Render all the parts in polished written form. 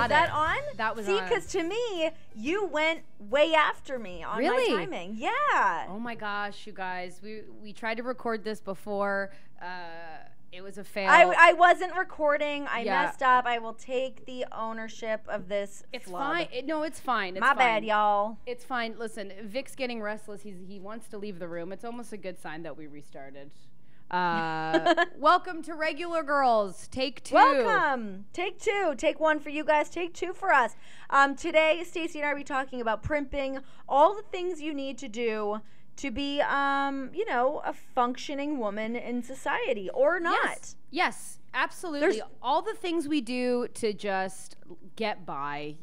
that on? That was See, on. because to me, you went way after me on my timing. Yeah. Oh my gosh, you guys. We tried to record this before. It was a fail. I wasn't recording. I messed up. I will take the ownership of this. It's flub. fine. No, it's fine. It's My fine. bad, y'all. It's fine. Listen, Vic's getting restless. He wants to leave the room. It's almost a good sign that we restarted. Welcome to Regular Girls. Take 2. Welcome. Take 2. Take 1 for you guys. Take 2 for us. Today, Stacey and I will be talking about primping, all the things you need to do to be, a functioning woman in society or not. Yes, absolutely. All the things we do to just get by,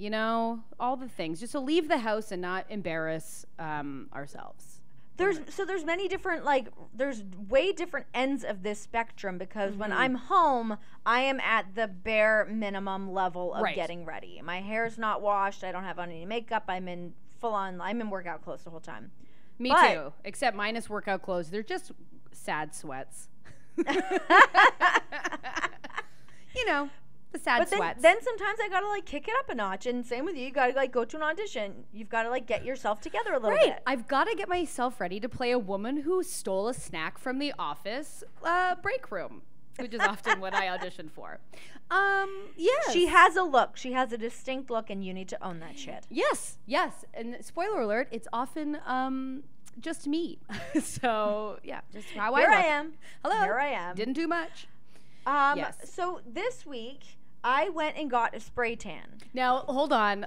all the things. Just to leave the house and not embarrass ourselves. There's many different, there's way different ends of this spectrum because when I'm home, I am at the bare minimum level of getting ready. My hair's not washed. I don't have on any makeup. I'm in workout clothes the whole time. Me too, except minus workout clothes. They're just sad sweats. The sad sweats. Then sometimes I gotta kick it up a notch, and same with you. You gotta go to an audition. You've gotta get yourself together a little bit. I've gotta get myself ready to play a woman who stole a snack from the office break room, which is often what I audition for. Yes. She has a look. She has a distinct look, and you need to own that shit. Yes. And spoiler alert, it's often just me. So, yeah, just how I look. Here I am. Hello. Here I am. Didn't do much. Yes. So this week, I went and got a spray tan. Now, hold on.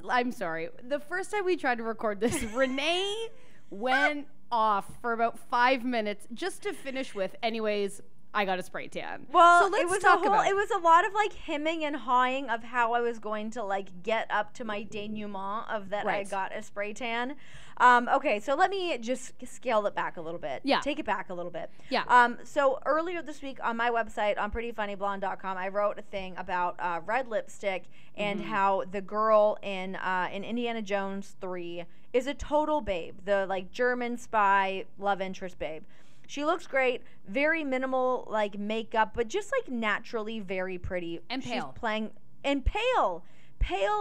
I'm sorry. The first time we tried to record this, Renee went off for about 5 minutes just to finish with, anyways, I got a spray tan. Well, so let's it was talk about it was a lot of hemming and hawing of how I was going to get up to my denouement of that I got a spray tan. Okay, so let me just scale it back a little bit. Yeah. Take it back a little bit. Yeah. So earlier this week on my website, on prettyfunnyblonde.com, I wrote a thing about red lipstick and how the girl in Indiana Jones 3 is a total babe. The German spy love interest babe. She looks great, very minimal makeup, but just naturally very pretty. And pale. She's playing pale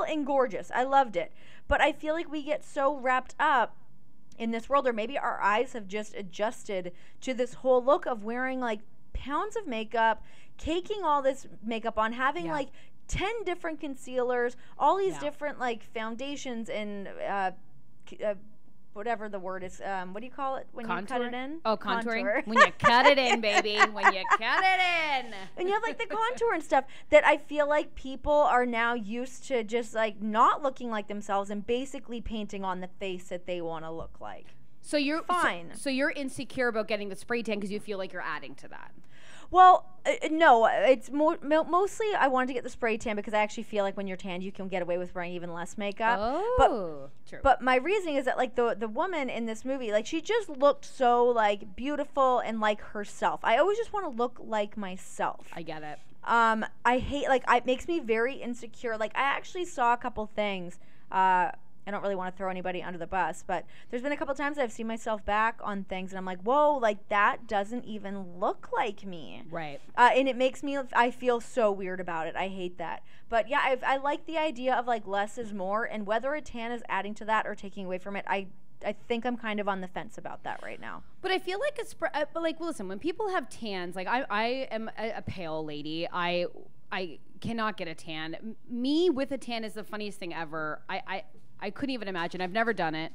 and gorgeous. I loved it. But I feel like we get so wrapped up in this world, or maybe our eyes have just adjusted to this whole look of wearing pounds of makeup, caking all this makeup on, having 10 different concealers, all these different foundations and whatever the word is, what do you call it when you cut it in? Oh, contouring. Contour. When you cut it in, baby. When you cut it in. And you have the contour and stuff that I feel like people are now used to just not looking like themselves and basically painting on the face that they want to look like. So you're fine. So you're insecure about getting the spray tan because you feel like you're adding to that. Well, no, it's mostly I wanted to get the spray tan because I actually feel like when you're tanned, you can get away with wearing even less makeup. Oh, true. But my reasoning is that the woman in this movie, she just looked so beautiful and like herself. I always just want to look like myself. I get it. I hate it makes me very insecure. I actually saw a couple things. I don't really want to throw anybody under the bus, but there's been a couple times I've seen myself back on things and I'm like, whoa, that doesn't even look like me. Right. And it makes me, I feel so weird about it. I hate that. But yeah, I like the idea of less is more, and whether a tan is adding to that or taking away from it, I think I'm kind of on the fence about that right now. But I feel like listen, when people have tans, I am a pale lady. I cannot get a tan. Me with a tan is the funniest thing ever. I couldn't even imagine. I've never done it.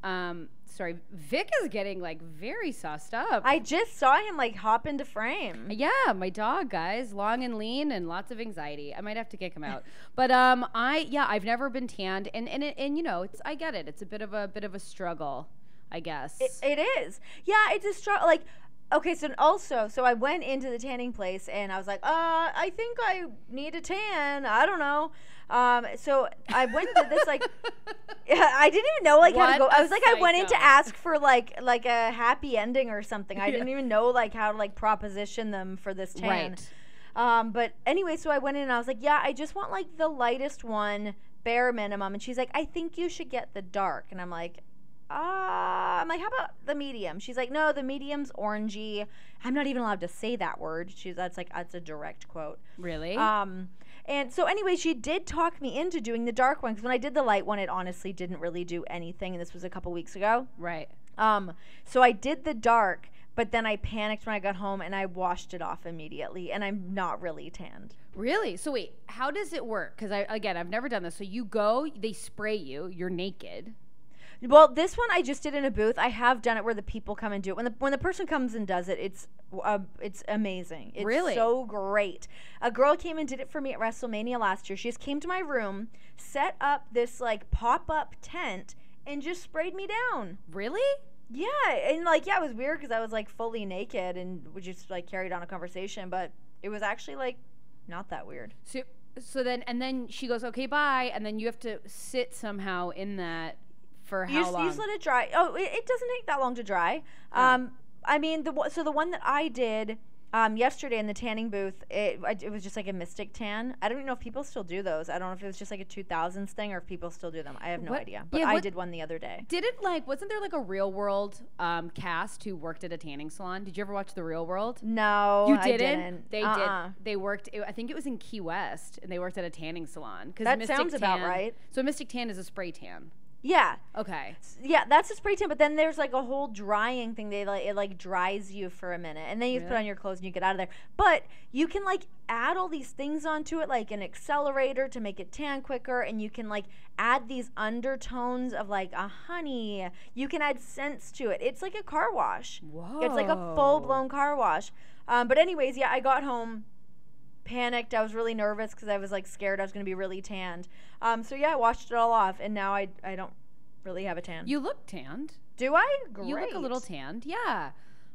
Sorry, Vic is getting very sauced up. I just saw him hop into frame. Yeah, my dog, guys, long and lean and lots of anxiety. I might have to kick him out. But I've never been tanned, and it's I get it. It's a bit of a struggle, I guess. It is. Yeah, it's a struggle. Okay, so I went into the tanning place and I was like, I think I need a tan. I don't know. So I went to this I didn't even know how to go. I was I went in to ask for a happy ending or something. I didn't even know how to proposition them for this tan. Right. But anyway, so I went in and I was like, yeah, I just want the lightest one, bare minimum. And she's like, I think you should get the dark. And I'm like, how about the medium? She's like, no, the medium's orangey. I'm not even allowed to say that word. That's a direct quote. Really? And so anyway, she did talk me into doing the dark one, because when I did the light one, it honestly didn't really do anything, and this was a couple weeks ago. Right. So I did the dark, but then I panicked when I got home and I washed it off immediately, and I'm not really tanned. Really? So wait, how does it work? Because I've never done this. So you go, they spray you, you're naked. Well, this one I just did in a booth. I have done it where the people come and do it. When the person comes and does it, it's amazing. It's Really? so great. A girl came and did it for me at WrestleMania last year. She just came to my room, set up this like pop-up tent, and just sprayed me down. Really? Yeah, and like, yeah, it was weird because I was like fully naked and we just like carried on a conversation, but it was actually like not that weird. So then she goes, okay, bye, and then you have to sit somehow in that for how long? You just let it dry. Oh, it doesn't take that long to dry. I mean, the one that I did yesterday in the tanning booth, it was just like a Mystic tan. I don't even know if people still do those. I don't know if it was just like a 2000s thing or if people still do them. I have no idea. But I did one the other day. Wasn't there like a Real World cast who worked at a tanning salon? Did you ever watch The Real World? No, you didn't. I didn't. They did. They worked, I think it was in Key West, and they worked at a tanning salon. That sounds about right. So Mystic Tan is a spray tan. Yeah. Okay. Yeah, that's a spray tan, but then there's like a whole drying thing. It like dries you for a minute, and then you put on your clothes and you get out of there. But you can like add all these things onto it, like an accelerator to make it tan quicker, and you can like add these undertones of like a honey. You can add scents to it. It's like a car wash. Whoa. It's like a full-blown car wash. But anyways, yeah, I got home, panicked. I was really nervous because I was like scared I was going to be really tanned. So yeah, I washed it all off, and now I don't really have a tan. You look tanned. Do I? Great. You look a little tanned. Yeah.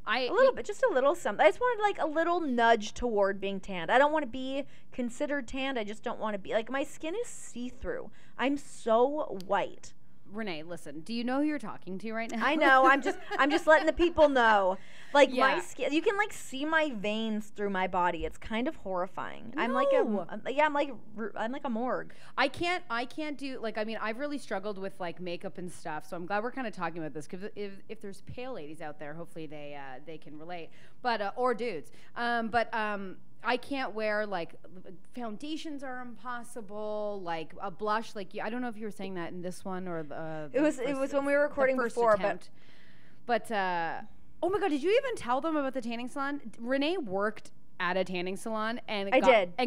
A little bit, just a little something. I just wanted like a little nudge toward being tanned. I don't want to be considered tanned. I just don't want to be like, my skin is see-through. I'm so white. Renee, listen, do you know who you're talking to right now? I know. I'm just letting the people know. Like my Yeah. skin, you can like see my veins through my body. It's kind of horrifying. No. I'm like a morgue. I can't do, like, I mean, I've really struggled with like makeup and stuff, so I'm glad we're kind of talking about this, because if there's pale ladies out there, hopefully they can relate, but or dudes, I can't wear, like, foundations are impossible, like a blush, like, I don't know if you were saying that in this one or It was when we were recording before, but oh my God, did you even tell them about the tanning salon? Renee worked at a tanning salon and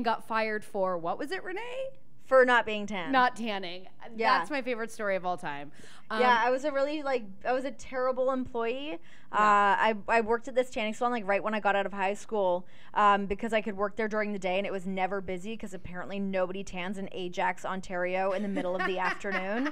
got fired for, what was it, Renee? for not being tan. Not tanning. Yeah. That's my favorite story of all time. Yeah, I was a terrible employee. I worked at this tanning salon like right when I got out of high school, because I could work there during the day and it was never busy because apparently nobody tans in Ajax, Ontario in the middle of the afternoon.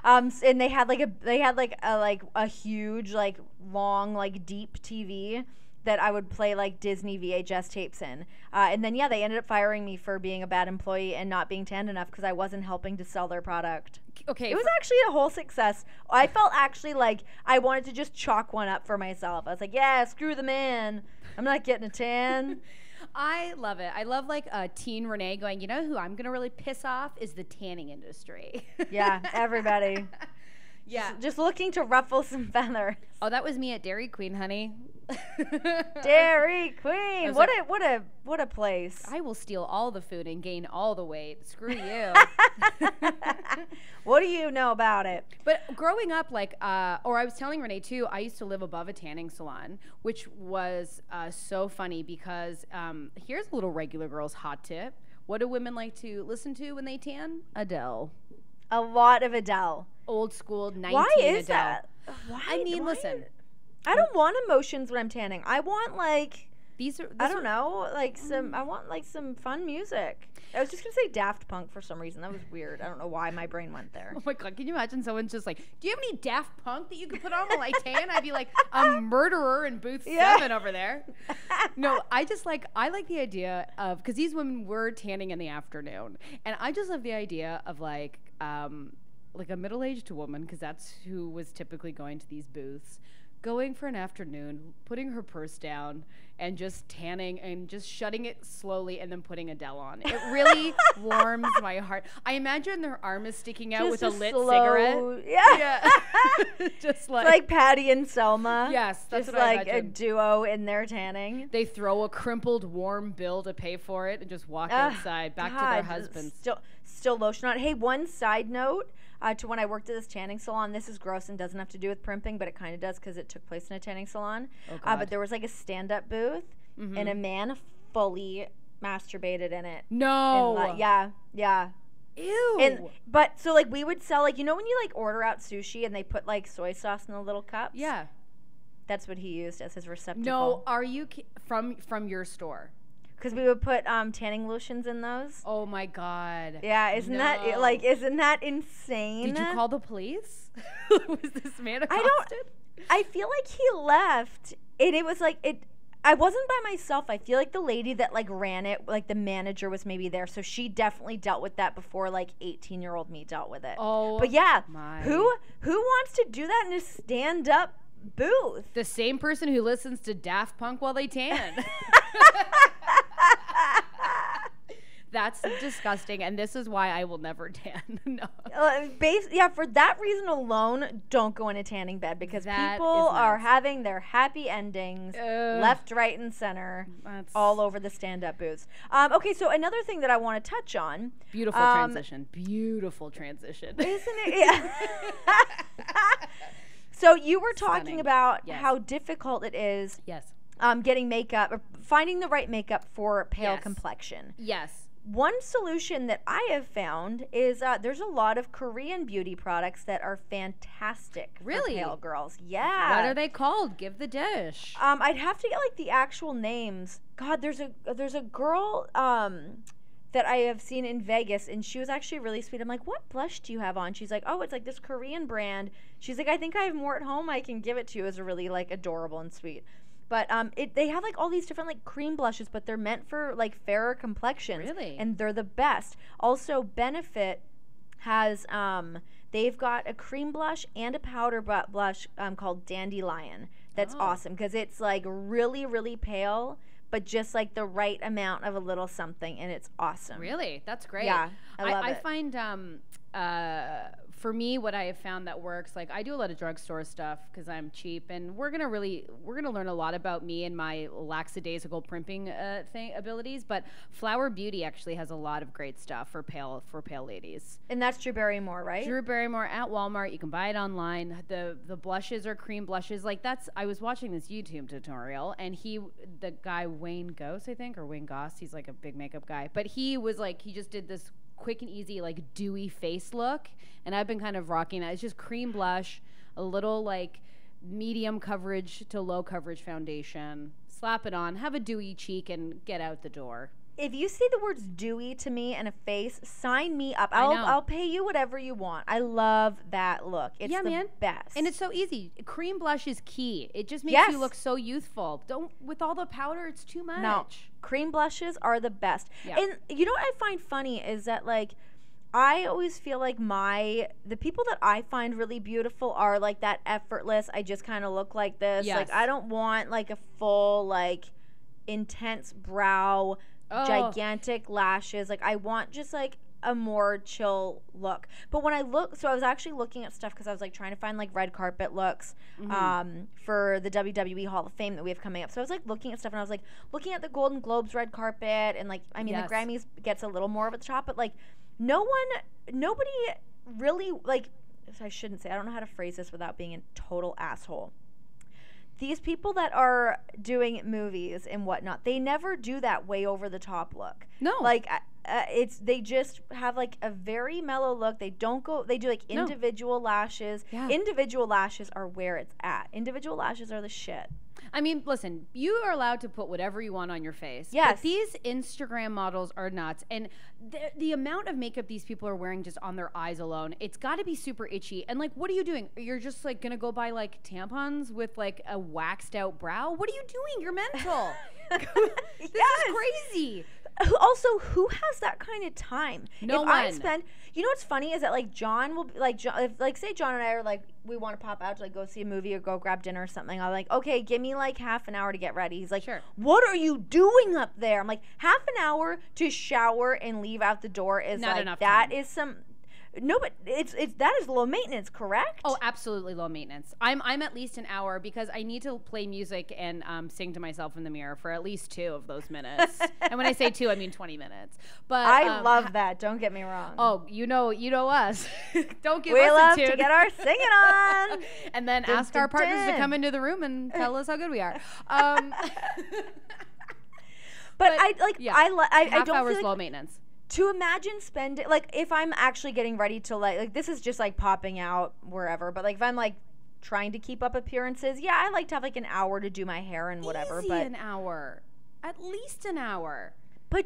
And they had a huge, like, long, like, deep TV that I would play like Disney VHS tapes in. And then, yeah, they ended up firing me for being a bad employee and not being tanned enough because I wasn't helping to sell their product. Okay. It was actually a whole success. I felt actually like I wanted to just chalk one up for myself. I was like, yeah, screw the man. I'm not getting a tan. I love it. I love like teen Renee going, you know who I'm going to really piss off is the tanning industry. Yeah, everybody. Yeah. Just looking to ruffle some feathers. Oh, that was me at Dairy Queen, honey. Dairy Queen. What a place. I will steal all the food and gain all the weight. Screw you. What do you know about it? But growing up, like, or I was telling Renee too, I used to live above a tanning salon, which was so funny because here's a little regular girl's hot tip. What do women like to listen to when they tan? Adele. A lot of Adele. Old school 19 Why is Adele. that? Listen. I don't want emotions when I'm tanning. I want like I don't know, like I want like some fun music. I was just gonna say Daft Punk for some reason. That was weird. I don't know why my brain went there. Oh my God, can you imagine someone's just like, do you have any Daft Punk that you could put on while I tan? I'd be like a murderer in booth 7 over there. No, I like the idea of, because these women were tanning in the afternoon, and I just love the idea of like a middle-aged woman, because that's who was typically going to these booths, going for an afternoon, putting her purse down, and just tanning and just shutting it slowly and then putting Adele on. It really warms my heart. I imagine their arm is sticking out with a lit cigarette. Yeah. Just like Patty and Selma. Yes, that's just what I like imagine. a duo in their tanning. They throw a crumpled warm bill to pay for it and just walk outside back to their husbands. Still lotion on. Hey, one side note to when I worked at this tanning salon. This is gross and doesn't have to do with primping, but it kind of does because it took place in a tanning salon. Oh, God. But there was like a stand-up booth, and a man fully masturbated in it. No. Yeah. Ew. But so like we would sell like, you know when you like order out sushi and they put like soy sauce in the little cups? Yeah. That's what he used as his receptacle. No, are you from your store? Because we would put tanning lotions in those. Oh my God. Yeah, isn't that insane? Did you call the police? Was this man accosted? I feel like he left, and it was like I wasn't by myself. I feel like the lady that like ran it, like the manager was maybe there, so she definitely dealt with that before like 18-year-old me dealt with it. Oh, but yeah, my. Who wants to do that in a stand-up booth? The same person who listens to Daft Punk while they tan. That's disgusting, and this is why I will never tan. No. For that reason alone, don't go in a tanning bed because That people is nuts. are having their happy endings left, right, and center all over the stand-up booths. Okay, so another thing that I want to touch on. Beautiful transition. Beautiful transition. Isn't it? Yeah. So you were talking Stunning. about Yes. how difficult it is Yes. getting makeup or finding the right makeup for pale Yes. complexion. Yes. One solution that I have found is there's a lot of Korean beauty products that are fantastic Really? for pale girls. Yeah. What are they called? Give the dish. I'd have to get like the actual names. God, there's a girl that I have seen in Vegas, and she was actually really sweet. I'm like, what blush do you have on? She's like, oh, it's like this Korean brand. She's like, I think I have more at home. I can give it to you. It was really like adorable and sweet. But they have like all these different like cream blushes, but they're meant for like fairer complexions. Really? And they're the best. Also, Benefit has they've got a cream blush and a powder blush called Dandelion. That's awesome because it's like really, really pale, but just like the right amount of a little something, and it's awesome. Really? That's great. Yeah, I love I it. find for me, what I have found that works, like I do a lot of drugstore stuff because I'm cheap, and we're gonna learn a lot about me and my lackadaisical primping abilities. But Flower Beauty actually has a lot of great stuff for pale ladies. And that's Drew Barrymore, right? Drew Barrymore at Walmart. You can buy it online. The blushes are cream blushes. Like I was watching this YouTube tutorial, and the guy Wayne Goss, I think, or Wayne Goss, he's like a big makeup guy, but he just did this quick and easy like dewy face look, and I've been kind of rocking that. It's just cream blush, a little like medium coverage to low coverage foundation, slap it on, have a dewy cheek, and get out the door. If you say the words dewy to me and a face, sign me up. I know. I'll pay you whatever you want. I love that look. It's the best. And it's so easy. Cream blush is key. It just makes Yes. you look so youthful. With all the powder, it's too much. No, cream blushes are the best. Yeah. And you know what I find funny is that like I always feel like the people that I find really beautiful are like that effortless. I just kind of look like this. Yes. Like I don't want like a full like intense brow, gigantic lashes. Like I want just like a more chill look. But when I was actually looking at stuff because I was like trying to find like red carpet looks for the WWE Hall of Fame that we have coming up. So I was like looking at stuff, and I was like looking at the Golden Globes red carpet, and like I mean Yes. the Grammys gets a little more of a top, but like nobody really like. I shouldn't say. I don't know how to phrase this without being a total asshole. These people that are doing movies and whatnot, they never do that way over the top look. No. Like they just have like a very mellow look. They don't go. They do like individual lashes. Yeah. Individual lashes are where it's at. Individual lashes are the shit. I mean, listen, you are allowed to put whatever you want on your face. Yes. But these Instagram models are nuts. And the amount of makeup these people are wearing just on their eyes alone, it's got to be super itchy. And, like, what are you doing? You're just, like, going to go buy, like, tampons with, like, a waxed out brow? What are you doing? You're mental. This is crazy. who has that kind of time? No if one. I spend, you know what's funny is that like John will be like, if like say John and I are like we want to pop out to like go see a movie or go grab dinner or something. I'm like, okay, give me like half an hour to get ready. He's like, Sure. what are you doing up there? I'm like, half an hour to shower and leave out the door is Not like enough that time. is some. No, but it's that is low maintenance, correct? Oh, absolutely low maintenance. I'm at least an hour because I need to play music and sing to myself in the mirror for at least 2 of those minutes. And when I say 2, I mean 20 minutes. But I love that. Don't get me wrong. Oh, you know us. Don't give we us love a tune. to get our singing on, and then Dun, ask dun, our partners to dun. come into the room and tell us how good we are. But I like yeah, I half don't hours feel low like maintenance. to imagine spending like if I'm actually getting ready to like this is just like popping out wherever, but like if I'm like trying to keep up appearances, yeah, I like to have like an hour to do my hair and whatever. Easy But an hour, at least an hour.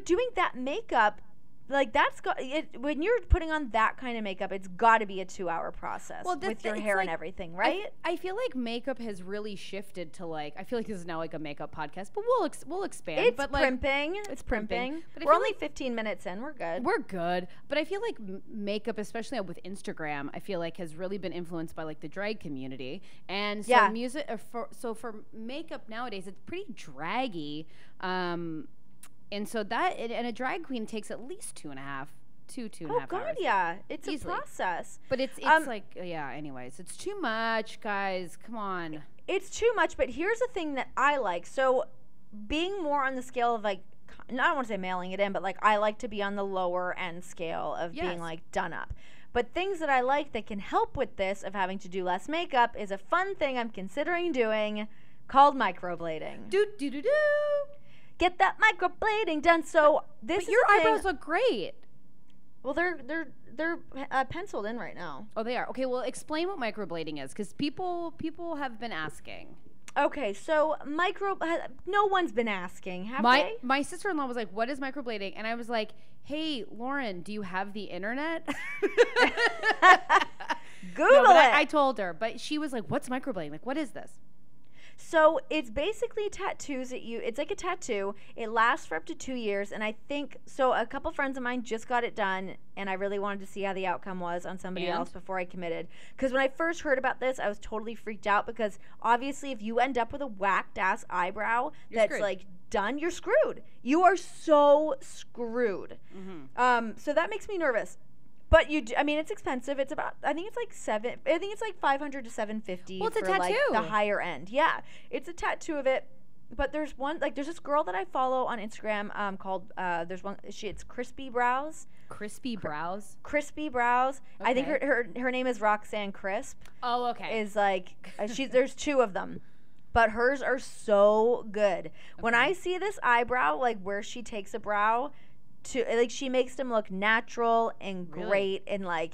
doing that makeup, like that's got it when you're putting on that kind of makeup, it's got to be a 2-hour process with your hair and everything, right? I feel like makeup has really shifted to like I feel like this is now like a makeup podcast, but we'll expand. It's but like, primping. It's primping. But I We're feel only like 15 minutes in. We're good. we're good, but I feel like makeup, especially with Instagram, I feel like has really been influenced by like the drag community, and so Yeah. music. For makeup nowadays, it's pretty draggy, and so that and a drag queen takes at least 2.5 and a Oh half God, hours. yeah, it's Easily. a process. But it's like yeah. Anyways, it's too much, guys. Come on. It's too much, but here's the thing that I like. So, being more on the scale of like, I don't want to say mailing it in, but like I like to be on the lower end scale of Yes. being like done up. But things that I like that can help with this of having to do less makeup is a fun thing I'm considering doing called microblading. Do do do do. Get that microblading done. So this But is your a thing- eyebrows look great. Well, they're penciled in right now. Oh, they are. Okay, well, explain what microblading is, because people have been asking. Okay, so no one's been asking, have they? My sister-in-law was like, "What is microblading?" And I was like, "Hey, Lauren, do you have the internet?" Google but it. I told her, but she was like, "What's microblading? Like, what is this?" So it's basically tattoos that it's like a tattoo. It lasts for up to 2 years. And I think, so a couple friends of mine just got it done. And I really wanted to see how the outcome was on somebody And? else before I committed. Because when I first heard about this, I was totally freaked out. Because obviously if you end up with a whacked ass eyebrow You're that's screwed. like done, you're screwed. You are so screwed. So that makes me nervous. But it's expensive. It's about, I think it's like $500 to $750 Well, it's a for like tattoo. the higher end. Yeah, it's a tattoo of it. But there's this girl that I follow on Instagram called it's Crispy Brows. Crispy brows. Crispy Brows. I think Okay. her name is Roxanne Crisp. Oh, okay. Is like there's 2 of them. But hers are so good. When I see this eyebrow, like where she takes a brow to like she makes them look natural and Really? great and like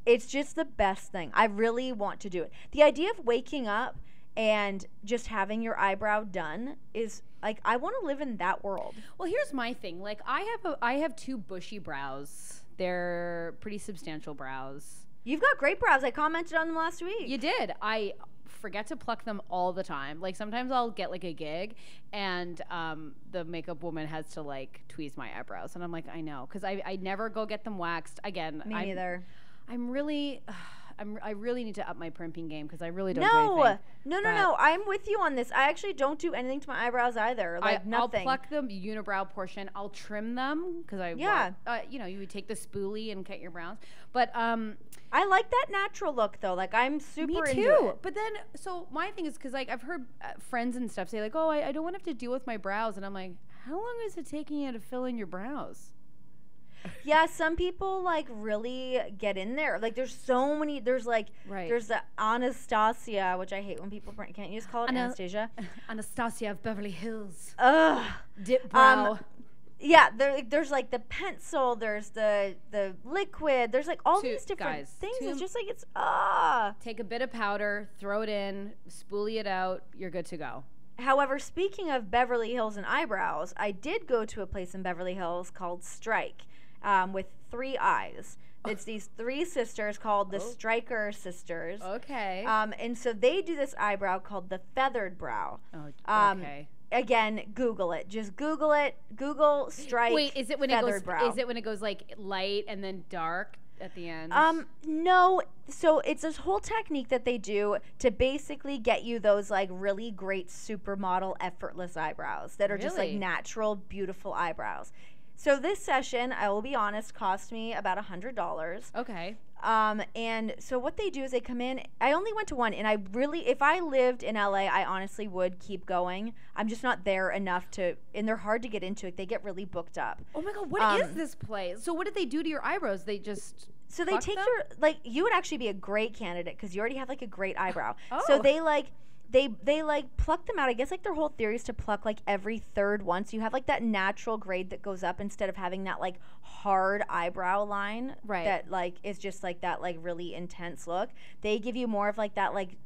it's just the best thing. I really want to do it. The idea of waking up and just having your eyebrow done is like I want to live in that world. Well, here's my thing. Like, I have 2 bushy brows. They're pretty substantial brows. You've got great brows. I commented on them last week. You did. I forget to pluck them all the time. Like sometimes I'll get like a gig and the makeup woman has to like tweeze my eyebrows and I'm like, I know, because I never go get them waxed. Again, Me neither. I'm really I really need to up my primping game because I really don't do anything. No. I'm with you on this. I actually don't do anything to my eyebrows either. Like nothing. I'll pluck the unibrow portion. I'll trim them because you would take the spoolie and cut your brows. But I like that natural look though. Like I'm super me into too. it. But then, so my thing is because like I've heard friends and stuff say like, oh, I don't want to have to deal with my brows, and I'm like, how long is it taking you to fill in your brows? Yeah, some people like really get in there. Like there's so many. There's like there's the Anastasia, which I hate when people can't you just call it Anastasia. Anastasia of Beverly Hills. Ugh. Dip brow. Yeah, there's like the pencil. There's the liquid. There's like all these different things. It's just like it's Take a bit of powder, throw it in, spoolie it out. You're good to go. However, speaking of Beverly Hills and eyebrows, I did go to a place in Beverly Hills called Strike. With 3 eyes. It's these 3 sisters called the Stryker sisters. Okay. And so they do this eyebrow called the feathered brow. Okay. again, Google it. Just Google it. Google Strike. Wait, is it when it goes? brow. Is it when it goes like light and then dark at the end? No. So it's this whole technique that they do to basically get you those like really great supermodel effortless eyebrows that are just like Really? natural, beautiful eyebrows. So this session, I will be honest, cost me about $100. Okay. And so what they do is they come in. I only went to one, and I really, if I lived in LA, I honestly would keep going. I'm just not there enough to, and they're hard to get into. They get really booked up. Oh my God, what is this place? So what did they do to your eyebrows? They just So they pluck take them? your, like, you would actually be a great candidate because you already have like a great eyebrow. Oh. So they like, they like pluck them out. I guess like their whole theory is to pluck like every third one. So you have like that natural grade that goes up instead of having that like hard eyebrow line. Right. That like is just like that like really intense look. They give you more of like that like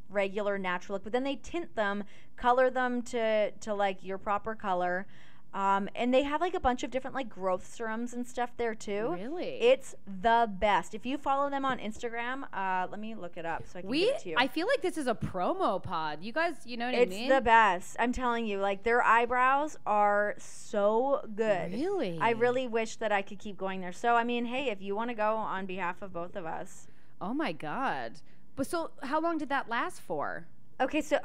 regular natural look, but then they tint them, color them to like your proper color. And they have like a bunch of different like growth serums and stuff there too. Really? It's the best. If you follow them on Instagram, let me look it up so I can give it to you. I feel like this is a promo pod. You guys, you know what I mean? It's the best. I'm telling you, like their eyebrows are so good. Really? I really wish that I could keep going there. So I mean, hey, if you want to go on behalf of both of us. Oh my God. But so how long did that last for? Okay, so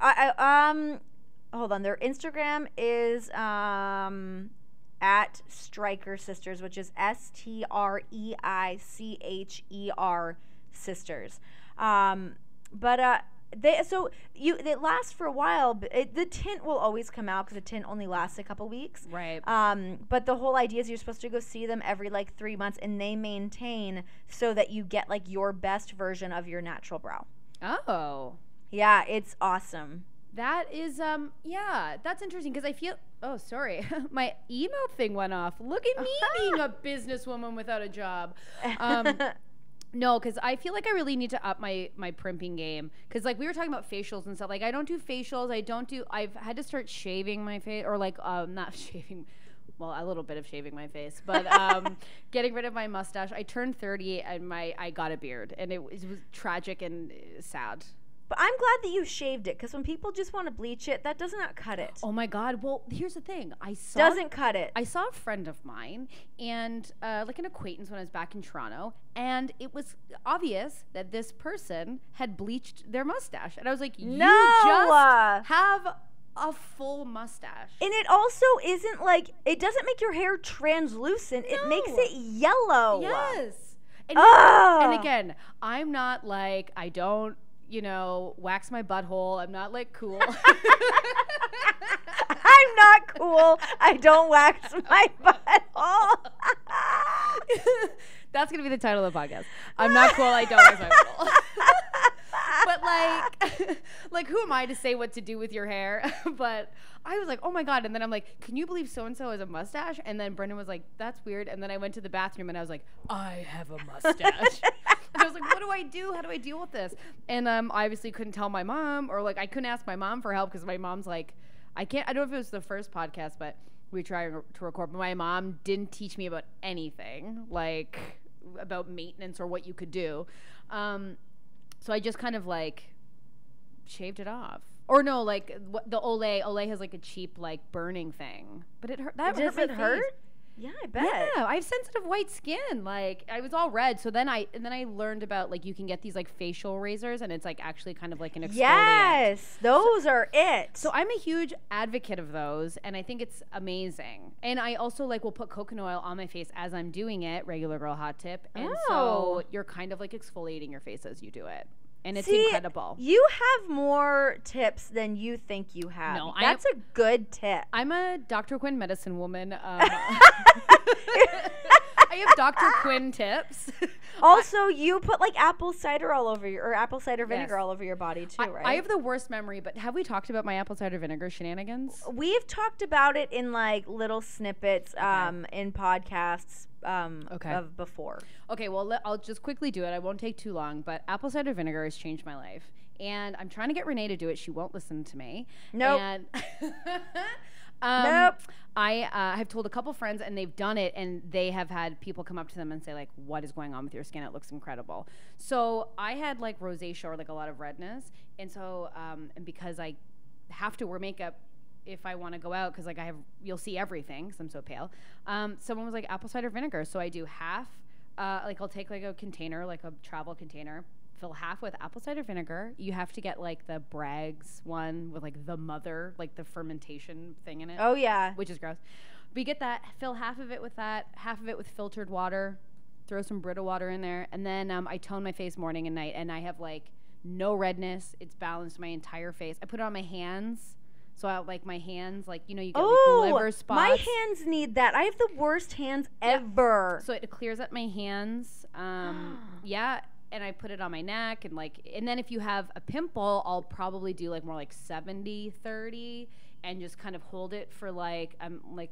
hold on. Their Instagram is at Striker Sisters, which is STREICHER Sisters. It lasts for a while. But the tint will always come out because the tint only lasts a couple weeks. Right. But the whole idea is you're supposed to go see them every like 3 months, and they maintain so that you get like your best version of your natural brow. Oh. Yeah, it's awesome. That is, yeah, that's interesting because I feel, oh, sorry, my email thing went off. Look at me being a businesswoman without a job. No, because I feel like I really need to up my primping game. Because, like, we were talking about facials and stuff. Like, I don't do facials. I've had to start shaving my face, or, like, not shaving, well, a little bit of shaving my face, but getting rid of my mustache. I turned 30 and I got a beard, and it was tragic and sad. But I'm glad that you shaved it, because when people just want to bleach it, that does not cut it. Oh my God! Well, here's the thing. Doesn't cut it. I saw a friend of mine, and like an acquaintance when I was back in Toronto, and it was obvious that this person had bleached their mustache, and I was like, "You just have a full mustache." And it also isn't like, it doesn't make your hair translucent. It makes it yellow. Yes. And again, I'm not like, I don't, wax my butthole. I'm not like cool. I'm not cool. I don't wax my butthole. That's going to be the title of the podcast. I'm not cool. I don't wax my butthole. But like, who am I to say what to do with your hair? But I was like, oh my God. And then I'm like, can you believe so-and-so has a mustache? And then Brendan was like, that's weird. And then I went to the bathroom and I was like, I have a mustache. And I was like, what do I do? How do I deal with this? And I obviously couldn't tell my mom, or like I couldn't ask my mom for help because my mom's like, I don't know if it was the first podcast, but we tried to record, but my mom didn't teach me about anything, like about maintenance or what you could do. So I just kind of like shaved it off. Or no, like the Olay has like a cheap like burning thing, but it hurt. Does it hurt? Yeah, I bet. Yeah, I have sensitive white skin. Like I was all red. So then I learned about like you can get these like facial razors, and it's like actually kind of like an exfoliant. Yes, those are it. So I'm a huge advocate of those, and I think it's amazing. And I also like will put coconut oil on my face as I'm doing it. Regular girl hot tip. And so you're kind of like exfoliating your face as you do it. And it's incredible. You have more tips than you think you have. No, that's a good tip. I'm a Dr. Quinn medicine woman. I have Dr. Quinn tips. Also, you put like apple cider apple cider vinegar all over your body too, right? I have the worst memory, but have we talked about my apple cider vinegar shenanigans? We've talked about it in like little snippets in podcasts of before. Okay, well, I'll just quickly do it. I won't take too long, but apple cider vinegar has changed my life. And I'm trying to get Renee to do it. She won't listen to me. Nope. And nope. I have told a couple friends, and they've done it, and they have had people come up to them and say, like, what is going on with your skin? It looks incredible. So I had, like, rosacea or, like, a lot of redness. And so, and because I have to wear makeup if I want to go out, because like you'll see everything because I'm so pale. Someone was like apple cider vinegar, so I do half. Like I'll take like a container, like a travel container, fill half with apple cider vinegar. You have to get like the Bragg's one with like the mother, like the fermentation thing in it. Oh yeah, which is gross. But you get that, fill half of it with that, half of it with filtered water, throw some Brita water in there, and then I tone my face morning and night, and I have like no redness. It's balanced my entire face. I put it on my hands. So I like my hands, like, you know, you get like liver spots. My hands need that. I have the worst hands ever. So it clears up my hands. Yeah. And I put it on my neck and then if you have a pimple, I'll probably do like more like 70-30 and just kind of hold it for like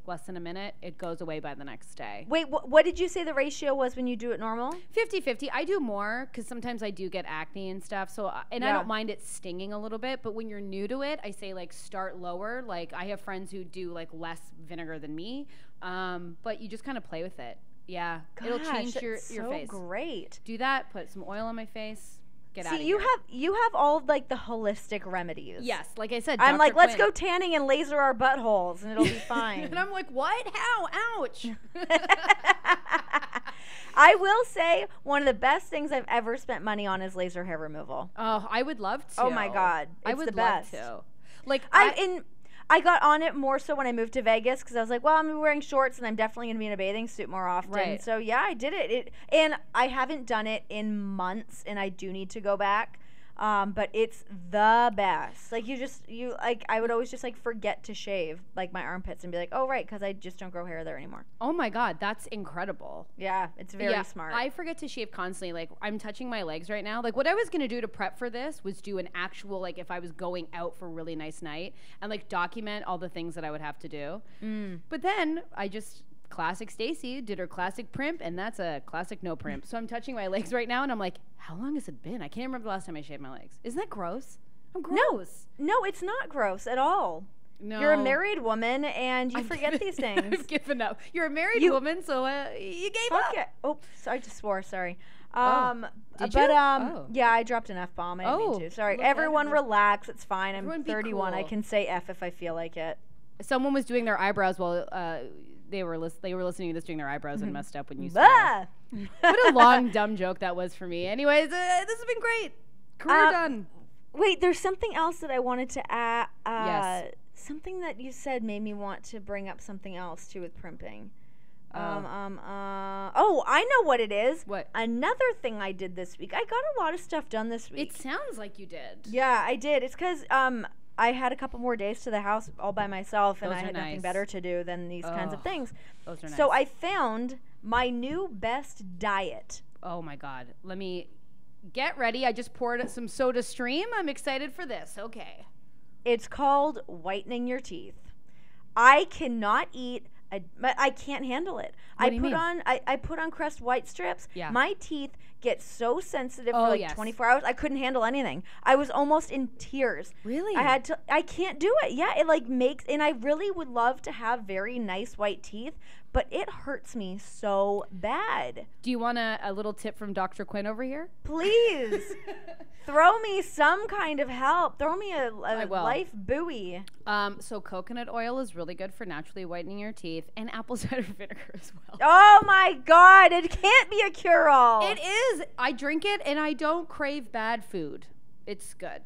less than a minute. It goes away by the next day. Wait, what did you say the ratio was when you do it normal? 50-50. I do more because sometimes I do get acne and stuff. So I don't mind it stinging a little bit. But when you're new to it, I say like start lower. Like I have friends who do like less vinegar than me. But you just kind of play with it. Yeah, gosh, it'll change your so face. Great. Do that. Put some oil on my face. Get out of here. See, you have all of, like the holistic remedies. Yes, like I said. I'm Dr. like, let's Quinn. go tanning and laser our buttholes, and it'll be fine. And I'm like, what? How? Ouch. I will say one of the best things I've ever spent money on is laser hair removal. Oh, I would love to. Oh my God, it's I would the best. love to. Like I got on it more so when I moved to Vegas because I was like, well, I'm wearing shorts and I'm definitely going to be in a bathing suit more often. Right. So, yeah, I did it. And I haven't done it in months, and I do need to go back. But it's the best. Like, I would always just, like, forget to shave, like, my armpits and be like, oh, right, because I just don't grow hair there anymore. Oh, my God. That's incredible. Yeah, it's very smart. I forget to shave constantly. Like, I'm touching my legs right now. Like, what I was going to do to prep for this was do an actual, like, if I was going out for a really nice night and, like, document all the things that I would have to do. But then I just... Classic Stacey did her classic primp, and that's a classic no primp. So I'm touching my legs right now, and I'm like, how long has it been? I can't remember the last time I shaved my legs. Isn't that gross? I'm gross. No, it's not gross at all. No. You're a married woman, and you forget these things. I've given up. You're a married woman, so you gave up. It. Oh, I just swore. Sorry. Did you? Yeah, I dropped an F-bomb. I didn't mean to. Sorry. Everyone relax. It's fine. I'm 31. Cool. I can say F if I feel like it. Someone was doing their eyebrows while... They were listening to this doing their eyebrows and messed up when you swore. What a long, dumb joke that was for me. Anyways, this has been great. Career done. Wait, there's something else that I wanted to add. Yes. Something that you said made me want to bring up something else, too, with primping. Oh, I know what it is. What? Another thing I did this week. I got a lot of stuff done this week. It sounds like you did. Yeah, I did. It's because... I had a couple more days to the house all by myself, and I had nothing better to do than these kinds of things. Those are nice. So I found my new best diet. Oh, my God. Let me get ready. I just poured some Soda Stream. I'm excited for this. Okay. It's called whitening your teeth. I cannot eat... I can't handle it. What do you mean? I put on Crest white strips. Yeah. My teeth get so sensitive for like 24 hours. I couldn't handle anything. I was almost in tears. Really? I can't do it. Yeah, it like makes, and I really would love to have very nice white teeth, but it hurts me so bad. Do you want a little tip from Dr. Quinn over here? Please. Throw me some kind of help. Throw me a life buoy. So coconut oil is really good for naturally whitening your teeth, and apple cider vinegar as well. Oh my God, it can't be a cure-all. It is. I drink it, and I don't crave bad food. It's good.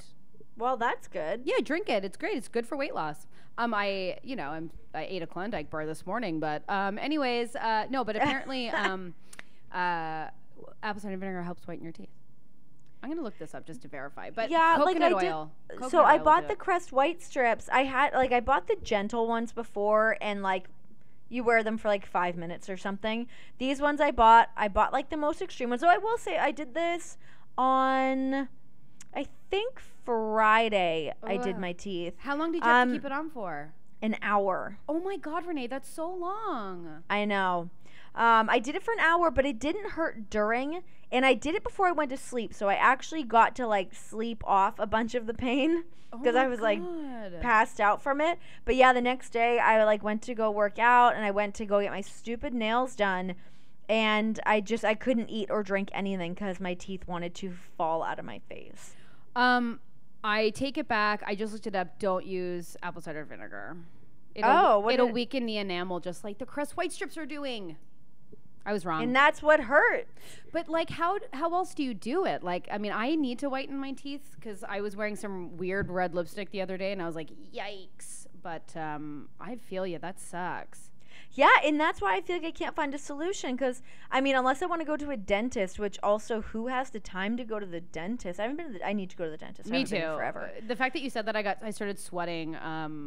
Well, that's good. Yeah, drink it. It's great. It's good for weight loss. I ate a Klondike bar this morning, but anyways, no, but apparently apple cider vinegar helps whiten your teeth. I'm gonna look this up just to verify. But yeah, coconut like oil. So I bought the Crest white strips. I bought the gentle ones before, and like you wear them for like 5 minutes or something. These ones I bought like the most extreme ones. So I will say I did this on, I think Friday. I did my teeth. How long did you have to keep it on for? An hour. Oh my God, Renee, that's so long. I know. I did it for an hour, but it didn't hurt during, and I did it before I went to sleep, so I actually got to like sleep off a bunch of the pain because I was like passed out from it. But yeah, the next day I like went to go work out, and I went to go get my stupid nails done, and I couldn't eat or drink anything because my teeth wanted to fall out of my face. I take it back. I just looked it up. Don't use apple cider vinegar. It'll weaken the enamel just like the Crest white strips are doing. I was wrong. And that's what hurt. But like, how else do you do it? Like, I mean, I need to whiten my teeth because I was wearing some weird red lipstick the other day, and I was like, yikes. But I feel you. That sucks. Yeah, and that's why I feel like I can't find a solution because, I mean, unless I want to go to a dentist, which also, who has the time to go to the dentist? I need to go to the dentist. Me I haven't too. been forever. The fact that you said that, I started sweating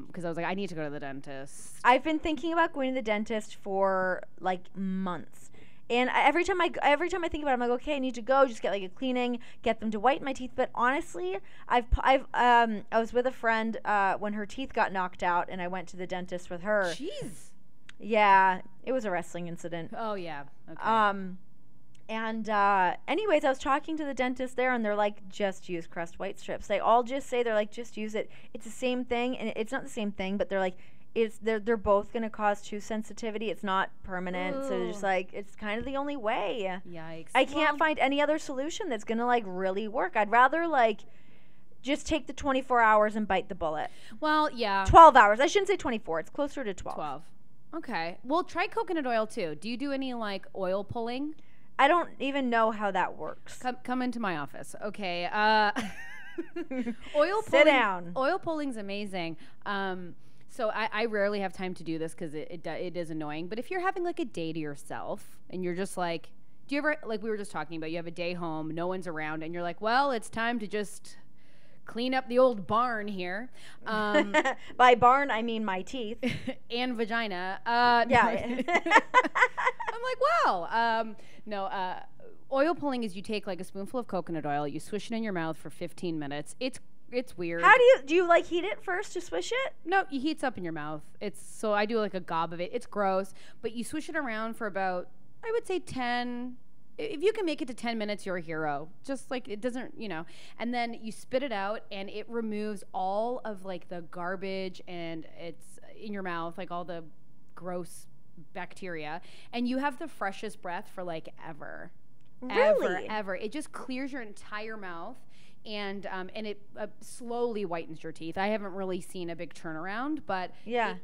because I was like, I need to go to the dentist. I've been thinking about going to the dentist for like months. And every time I think about it, I'm like, okay, I need to go, just get like a cleaning, get them to whiten my teeth. But honestly, I was with a friend when her teeth got knocked out, and I went to the dentist with her. Jeez. Yeah, it was a wrestling incident. Oh yeah. Okay. Anyways, I was talking to the dentist there, and they're like, just use Crest white strips. They all just say, they're like, just use it. It's the same thing, and it's not the same thing, but they're like, they're both gonna cause tooth sensitivity. It's not permanent. Ooh. So they're just like, it's kind of the only way. Yikes. I can't find any other solution that's gonna like really work. I'd rather like just take the 24 hours and bite the bullet. Well, yeah. 12 hours. I shouldn't say 24. It's closer to 12. 12. Okay. Well, try coconut oil too. Do you do any like oil pulling? I don't even know how that works. Come into my office. Okay. Oil pulling. Sit down. Oil pulling's amazing. So I rarely have time to do this because it is annoying. But if you're having like a day to yourself and you're just like, do you ever, like we were just talking about, you have a day home, no one's around, and you're like, well, it's time to just clean up the old barn here. By barn, I mean my teeth. And vagina. Yeah. I'm like, wow. Oil pulling is you take like a spoonful of coconut oil, you swish it in your mouth for 15 minutes. It's weird. How do you like heat it first to swish it? No, it heats up in your mouth. So I do like a gob of it. It's gross, but you swish it around for about, I would say 10. If you can make it to 10 minutes, you're a hero. Just like it doesn't, and then you spit it out and it removes all of like the garbage and it's in your mouth, like all the gross bacteria, and you have the freshest breath for like ever. Really? Ever. It just clears your entire mouth. And it slowly whitens your teeth. I haven't really seen a big turnaround, but yeah,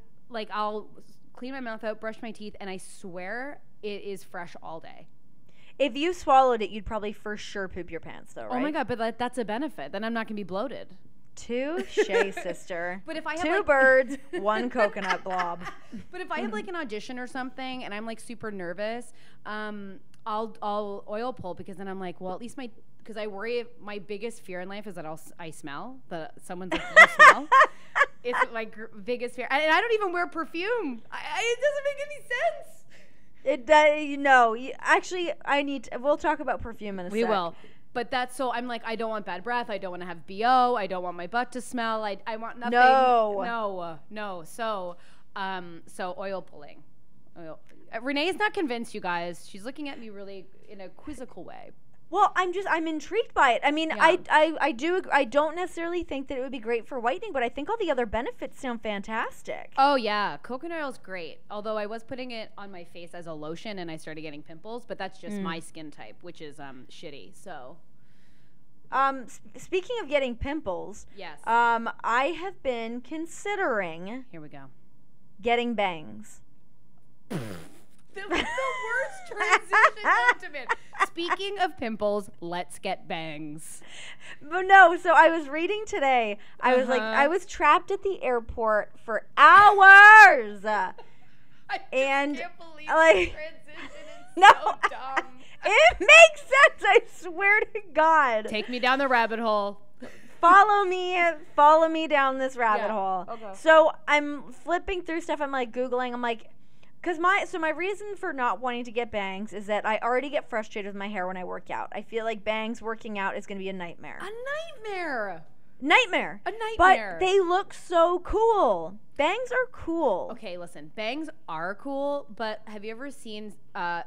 I'll clean my mouth out, brush my teeth, and I swear it is fresh all day. If you swallowed it, you'd probably for sure poop your pants, though, right? Oh my god, but that's a benefit. Then I'm not gonna be bloated. Touche, sister. But if I have two birds, one coconut blob. But if I have like an audition or something, and I'm like super nervous, I'll oil pull because then I'm like, well, at least because I worry, my biggest fear in life is that I smell, that someone's like, you smell. It's my biggest fear. And I don't even wear perfume. It doesn't make any sense. It does, actually, we'll talk about perfume in a sec. We will. But so I'm like, I don't want bad breath. I don't want to have BO. I don't want my butt to smell. I want nothing. No. So oil pulling. Renee's not convinced, you guys. She's looking at me really in a quizzical way. Well, I'm intrigued by it. I mean, yeah. I don't necessarily think that it would be great for whitening, but I think all the other benefits sound fantastic. Oh yeah, coconut oil's great. Although I was putting it on my face as a lotion and I started getting pimples, but that's just my skin type, which is shitty. So speaking of getting pimples, yes. I have been considering Here we go. Getting bangs. The worst transition ultimate. Speaking of pimples, let's get bangs. But no, so I was reading today. I was like, I was trapped at the airport for hours. I can't believe like, the transition is no, so dumb. It makes sense, I swear to God. Take me down the rabbit hole. Follow me down this rabbit hole. Okay. So I'm flipping through stuff. I'm like Googling. I'm like, because my reason for not wanting to get bangs is that I already get frustrated with my hair when I work out. I feel like bangs working out is going to be a nightmare. A nightmare. A nightmare. But they look so cool. Bangs are cool. Okay, listen. Bangs are cool, but have you ever seen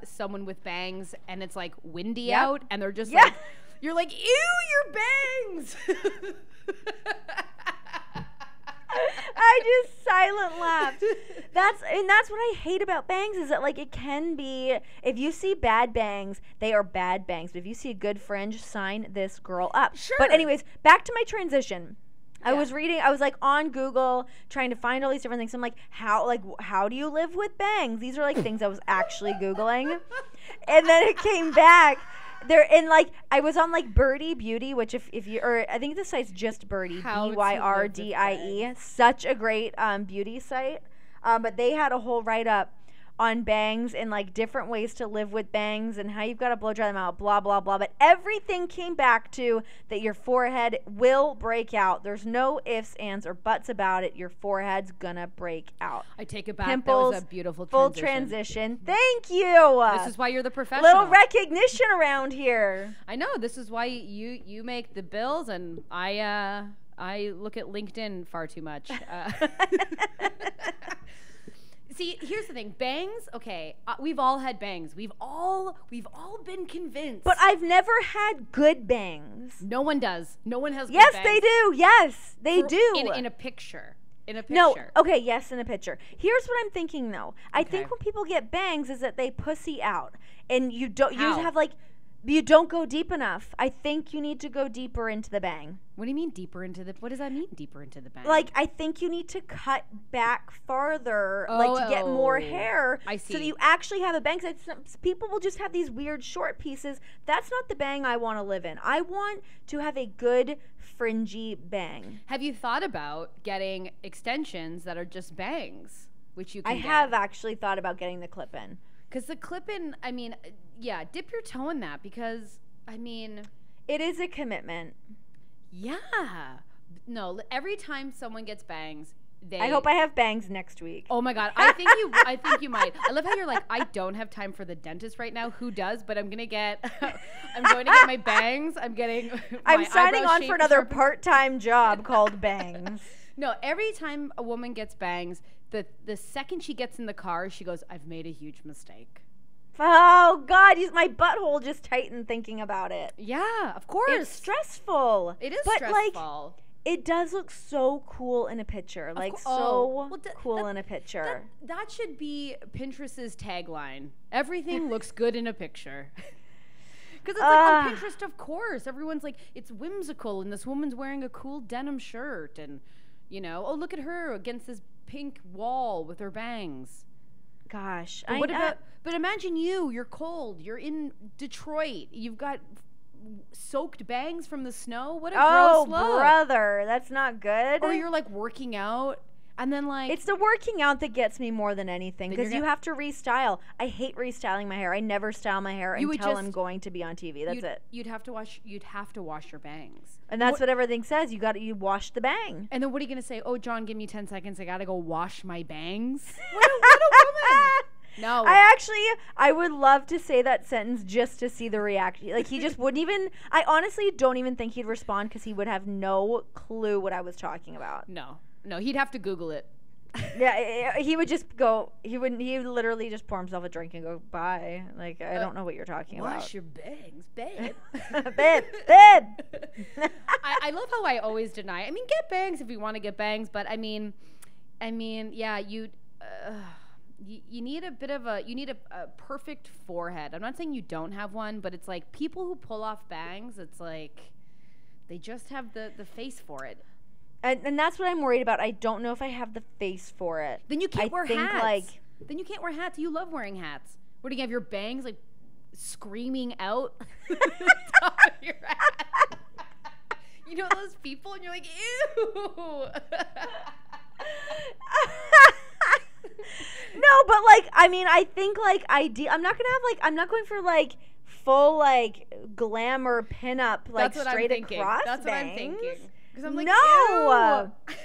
someone with bangs and it's like windy out and they're just like, you're like, ew, your bangs. I just silent laughed. That's what I hate about bangs is that like it can be, if you see bad bangs, they are bad bangs. But if you see a good fringe, sign this girl up. Sure. But anyways, back to my transition. I Yeah. was reading, I was like on Google trying to find all these different things. I'm like, how do you live with bangs? These are like things I was actually Googling. And then it came back. There and like I was on like Birdie Beauty, which if you, or I think the site's just Birdie, How to BYRDIE, such a great beauty site. But they had a whole write up on bangs and like different ways to live with bangs and how you've got to blow dry them out, blah blah blah. But everything came back to that your forehead will break out. There's no ifs, ands, or buts about it. Your forehead's gonna break out. I take it back. Pimples, that was a beautiful full transition. Thank you. This is why you're the professional. Little recognition around here. I know. This is why you make the bills, and I look at LinkedIn far too much. See, here's the thing. Bangs. Okay, we've all had bangs. We've all been convinced. But I've never had good bangs. No one does. No one has. Yes, good they bangs. do. Yes, they do. In a picture. In a picture. No, okay, yes, in a picture. Here's what I'm thinking though. I Okay. think when people get bangs is that they pussy out, and you don't. You How? just have like, you don't go deep enough. I think you need to go deeper into the bang. What do you mean deeper into the? What does that mean? Deeper into the bang? Like I think you need to cut back farther, like to get more hair. I So that see. you actually have a bang. So some people will just have these weird short pieces. That's not the bang I want to live in. I want to have a good fringy bang. Have you thought about getting extensions that are just bangs, which you can I have actually thought about getting the clip in. Because the clip-in, I mean, yeah, dip your toe in that because, I mean, It is a commitment. yeah. No, every time someone gets bangs, I hope I have bangs next week. Oh my God, I think you might. I love how you're like, I don't have time for the dentist right now. Who does? But I'm gonna get, I'm going to get my bangs. I'm getting. I'm signing on shaped for another sharpened. part-time job called bangs. No, every time a woman gets bangs, the second she gets in the car, she goes, "I've made a huge mistake." Oh God, my butthole just tightened thinking about it. Yeah, of course. It's stressful. It is but stressful. Like, it does look so cool in a picture. Like cool in a picture. That should be Pinterest's tagline. Everything looks good in a picture. Because it's like on Pinterest, of course. Everyone's like, it's whimsical, and this woman's wearing a cool denim shirt, and you know, oh look at her against this pink wall with her bangs. Gosh, But imagine you're cold. You're in Detroit. You've got soaked bangs from the snow. What a gross look. Oh, brother, that's not good. Or you're like working out, and then like it's the working out that gets me more than anything Then because you're you have to restyle. I hate restyling my hair. I never style my hair You would until just- I'm going to be on TV. That's it. You'd have to wash your bangs. And that's what everything says. You wash the bang. And then what are you gonna say? Oh, John, give me 10 seconds. I gotta go wash my bangs. What a woman! No. I would love to say that sentence just to see the reaction. Like he just wouldn't even. I honestly don't even think he'd respond because he would have no clue what I was talking about. No, he'd have to Google it. Yeah, he would just go. He wouldn't. He would literally just pour himself a drink and go bye. Like I don't know what you're talking about. Wash your bangs, babe. babe. I love how I always deny. I mean, get bangs if you want to get bangs, but I mean, yeah, you need a bit of a perfect forehead. I'm not saying you don't have one, but it's like people who pull off bangs, it's like they just have the face for it. And that's what I'm worried about. I don't know if I have the face for it. Then you can't wear hats. Like, then you can't wear hats. You love wearing hats. What do you have your bangs like screaming out the top of your hat? You know those people, and you're like, ew. No, but like I mean, I think like I'm not gonna have like I'm not going for like full like glamour pinup like straight across. That's bangs. what I'm thinking. Because I'm like, no. ew.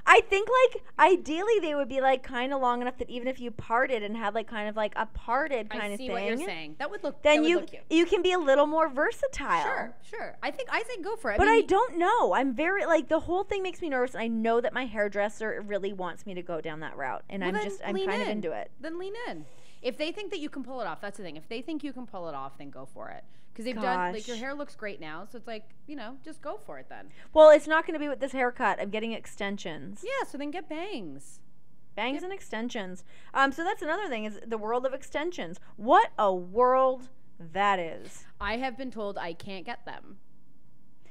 I think like ideally they would be like kind of long enough that even if you parted and had like kind of like a parted kind of thing. I see what you're saying. That would look. Then that would look cute. you can be a little more versatile. Sure. I say go for it. But I don't know. I'm very like the whole thing makes me nervous. And I know that my hairdresser really wants me to go down that route, and I'm kind of into it. Then lean in. If they think that you can pull it off, that's the thing. If they think you can pull it off, then go for it. Because they've done, like, your hair looks great now, so it's like, you know, just go for it then. Well, it's not going to be with this haircut. I'm getting extensions. Yeah, so then get bangs. Bangs and extensions. So that's another thing, is the world of extensions. What a world that is. I have been told I can't get them.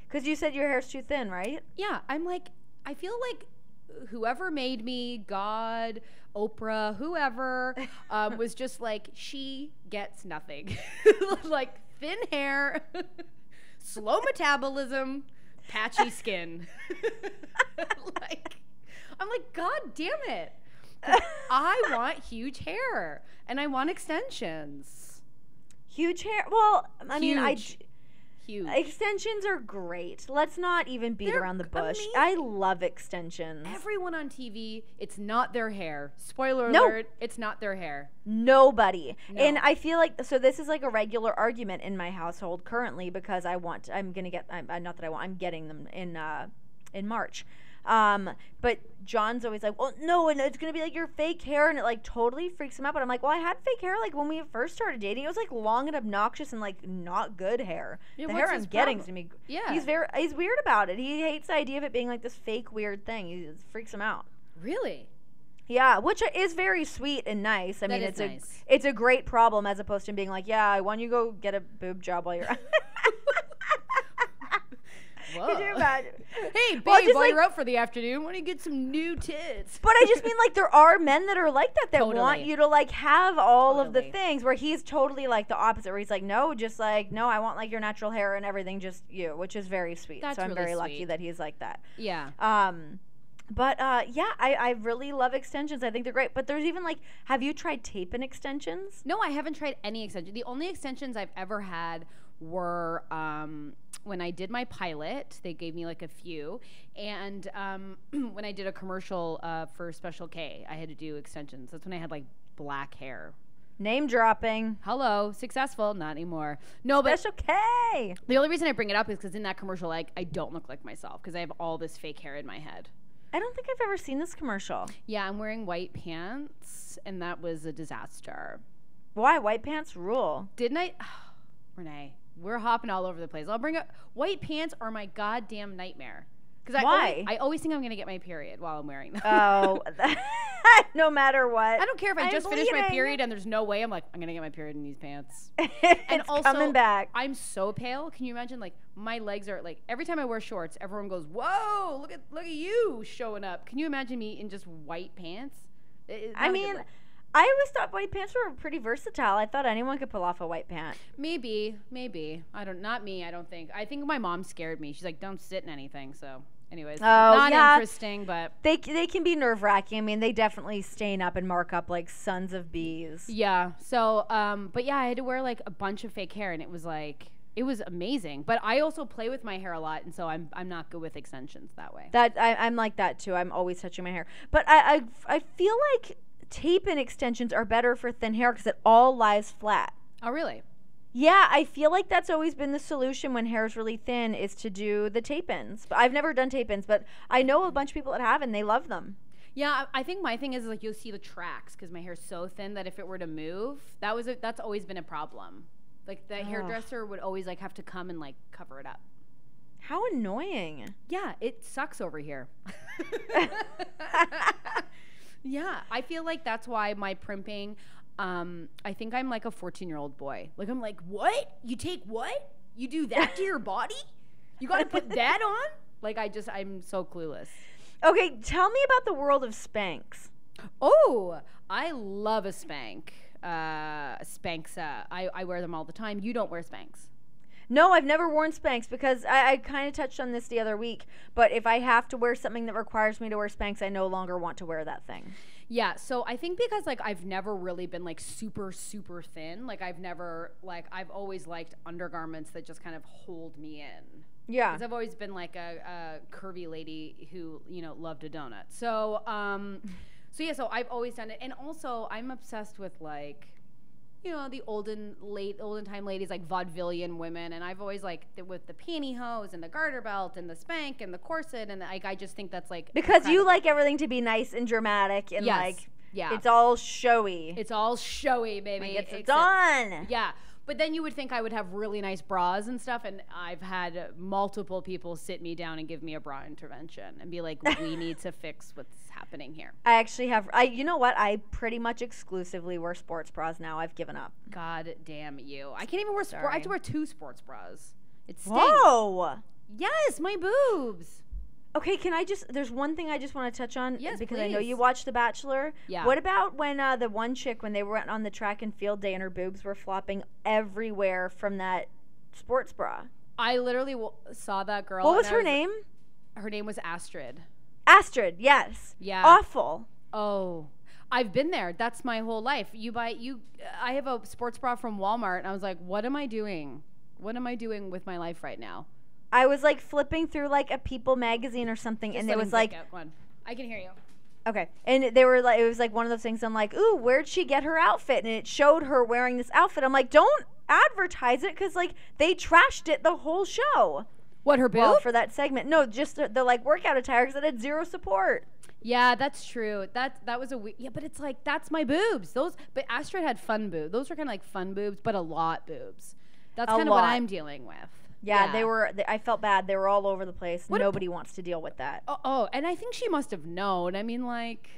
Because you said your hair's too thin, right? Yeah, I'm like, I feel like whoever made me, God, Oprah, whoever, was just like, she gets nothing. Like, thin hair, slow metabolism, patchy skin. Like, I'm like, God damn it. I want huge hair and I want extensions. Huge hair. Well, I mean, huge. Extensions are great. Let's not even beat around the bush. amazing. I love extensions. Everyone on TV, it's not their hair. Spoiler alert, it's not their hair. Nobody. No. And I feel like, so this is like a regular argument in my household currently, because I'm getting them in March. But John's always like, well, no, and it's gonna be like your fake hair, and it like totally freaks him out. But I'm like, well, I had fake hair like when we first started dating. It was like long and obnoxious and like not good hair. Yeah, the what's hair his I'm getting problem? to me. Yeah. He's weird about it. He hates the idea of it being like this fake weird thing. It freaks him out. Really? Yeah, which is very sweet and nice. I mean, is nice. It's a great problem, as opposed to being like, yeah, I want you to go get a boob job while you're. Whoa. Could you imagine? Hey, babe, Well, just while like- you're out for the afternoon, why don't you get some new tits? But I just mean, like, there are men that are like that Totally. want you to like have all of the Totally. things, where he's totally like the opposite, where he's like, no, just like, no, I want like your natural hair and everything, just you, which is very sweet. That's so I'm really very lucky sweet. that he's like that. Yeah. But yeah, I really love extensions. I think they're great. But there's even like, have you tried tape and extensions? No, I haven't tried any extensions. The only extensions I've ever had were when I did my pilot. They gave me like a few. And when I did a commercial for Special K, I had to do extensions. That's when I had like black hair. Name dropping. Hello, successful, not anymore. No, but Special K. the only reason I bring it up is because in that commercial, like, I don't look like myself because I have all this fake hair in my head. I don't think I've ever seen this commercial. Yeah, I'm wearing white pants, and that was a disaster. Why? White pants rule. Didn't I? Renee, we're hopping all over the place. I'll bring up white pants are my goddamn nightmare. Because Why? I always think I'm going to get my period while I'm wearing them. Oh, no matter what. I don't care if I I'm just finished my bleeding. period and there's no way I'm like, I'm going to get my period in these pants. It's also, coming back. I'm so pale. Can you imagine? Like, my legs are like, every time I wear shorts, everyone goes, "Whoa, look at you showing up." Can you imagine me in just white pants? It's not I a good mean, look. I always thought white pants were pretty versatile. I thought anyone could pull off a white pant. maybe. Not me. I don't think. I think my mom scared me. She's like, "Don't sit in anything." So, anyways, not yeah. interesting, but They can be nerve wracking. I mean, they definitely stain up and mark up like sons of bees. yeah. So, but yeah, I had to wear like a bunch of fake hair, and it was like. It was amazing, but I also play with my hair a lot, and so I'm not good with extensions that way. I'm like that too. I'm always touching my hair, but I feel like tape and extensions are better for thin hair because it all lies flat. Oh, really? Yeah, I feel like that's always been the solution when hair's really thin, is to do the tape-ins. But I've never done tape-ins, but I know a bunch of people that have, and they love them. Yeah, I think my thing is like you'll see the tracks because my hair's so thin that if it were to move, that's always been a problem. Like the hairdresser would always like have to come and like cover it up. How annoying. Yeah, it sucks over here. Yeah, I feel like that's why my primping, I think I'm like a 14-year-old boy. Like I'm like, what? You take what? You do that to your body? You got to put that on? Like I'm so clueless. Okay, tell me about the world of Spanx. Oh, I love a spank. Spanx. I wear them all the time. You don't wear Spanx. No, I've never worn Spanx because I kind of touched on this the other week. But if I have to wear something that requires me to wear Spanx, I no longer want to wear that thing. Yeah, so I think because like I've never really been like super super thin. Like I've always liked undergarments that just kind of hold me in. Yeah. Because I've always been like a curvy lady who loved a donut. So so I've always done it, and also I'm obsessed with like. The olden time ladies, like vaudevillian women, and I've always like with the pantyhose and the garter belt and the spank and the corset, and like I just think that's like Because you incredible. like everything to be nice and dramatic and Yes. like Yeah. It's all showy. It's all showy, baby. Like, it's done. Yeah. But then you would think I would have really nice bras and stuff, and I've had multiple people sit me down and give me a bra intervention and be like, we need to fix what's happening here. I actually have, you know what? I pretty much exclusively wear sports bras now. I've given up. God damn you. I can't even wear I have to wear 2 sports bras. It stinks. Whoa. Yes, my boobs. Okay, there's one thing I just want to touch on. Yes, because please. I know you watched The Bachelor. Yeah. What about when the one chick, when they went on the track and field day and her boobs were flopping everywhere from that sports bra? I literally saw that girl. What was her name? Her name was Astrid. Astrid, yes. Yeah. Awful. Oh, I've been there. That's my whole life. I have a sports bra from Walmart, and I was like, what am I doing? What am I doing with my life right now? I was like flipping through like a People magazine or something, and there was like, I can hear you. Okay, and they were like, it was like one of those things. I'm like, ooh, where'd she get her outfit? And it showed her wearing this outfit. I'm like, don't advertise it, because like they trashed it the whole show. What, her boob? Well, for that segment, no, just the like workout attire, because it had zero support. Yeah, that's true. That was yeah, but it's like, that's my boobs. But Astrid had fun boobs. Those were kind of like fun boobs, but a lot boobs. That's kind of what I'm dealing with. Yeah, I felt bad. They were all over the place. Nobody wants to deal with that. Oh, and I think she must have known. I mean, like,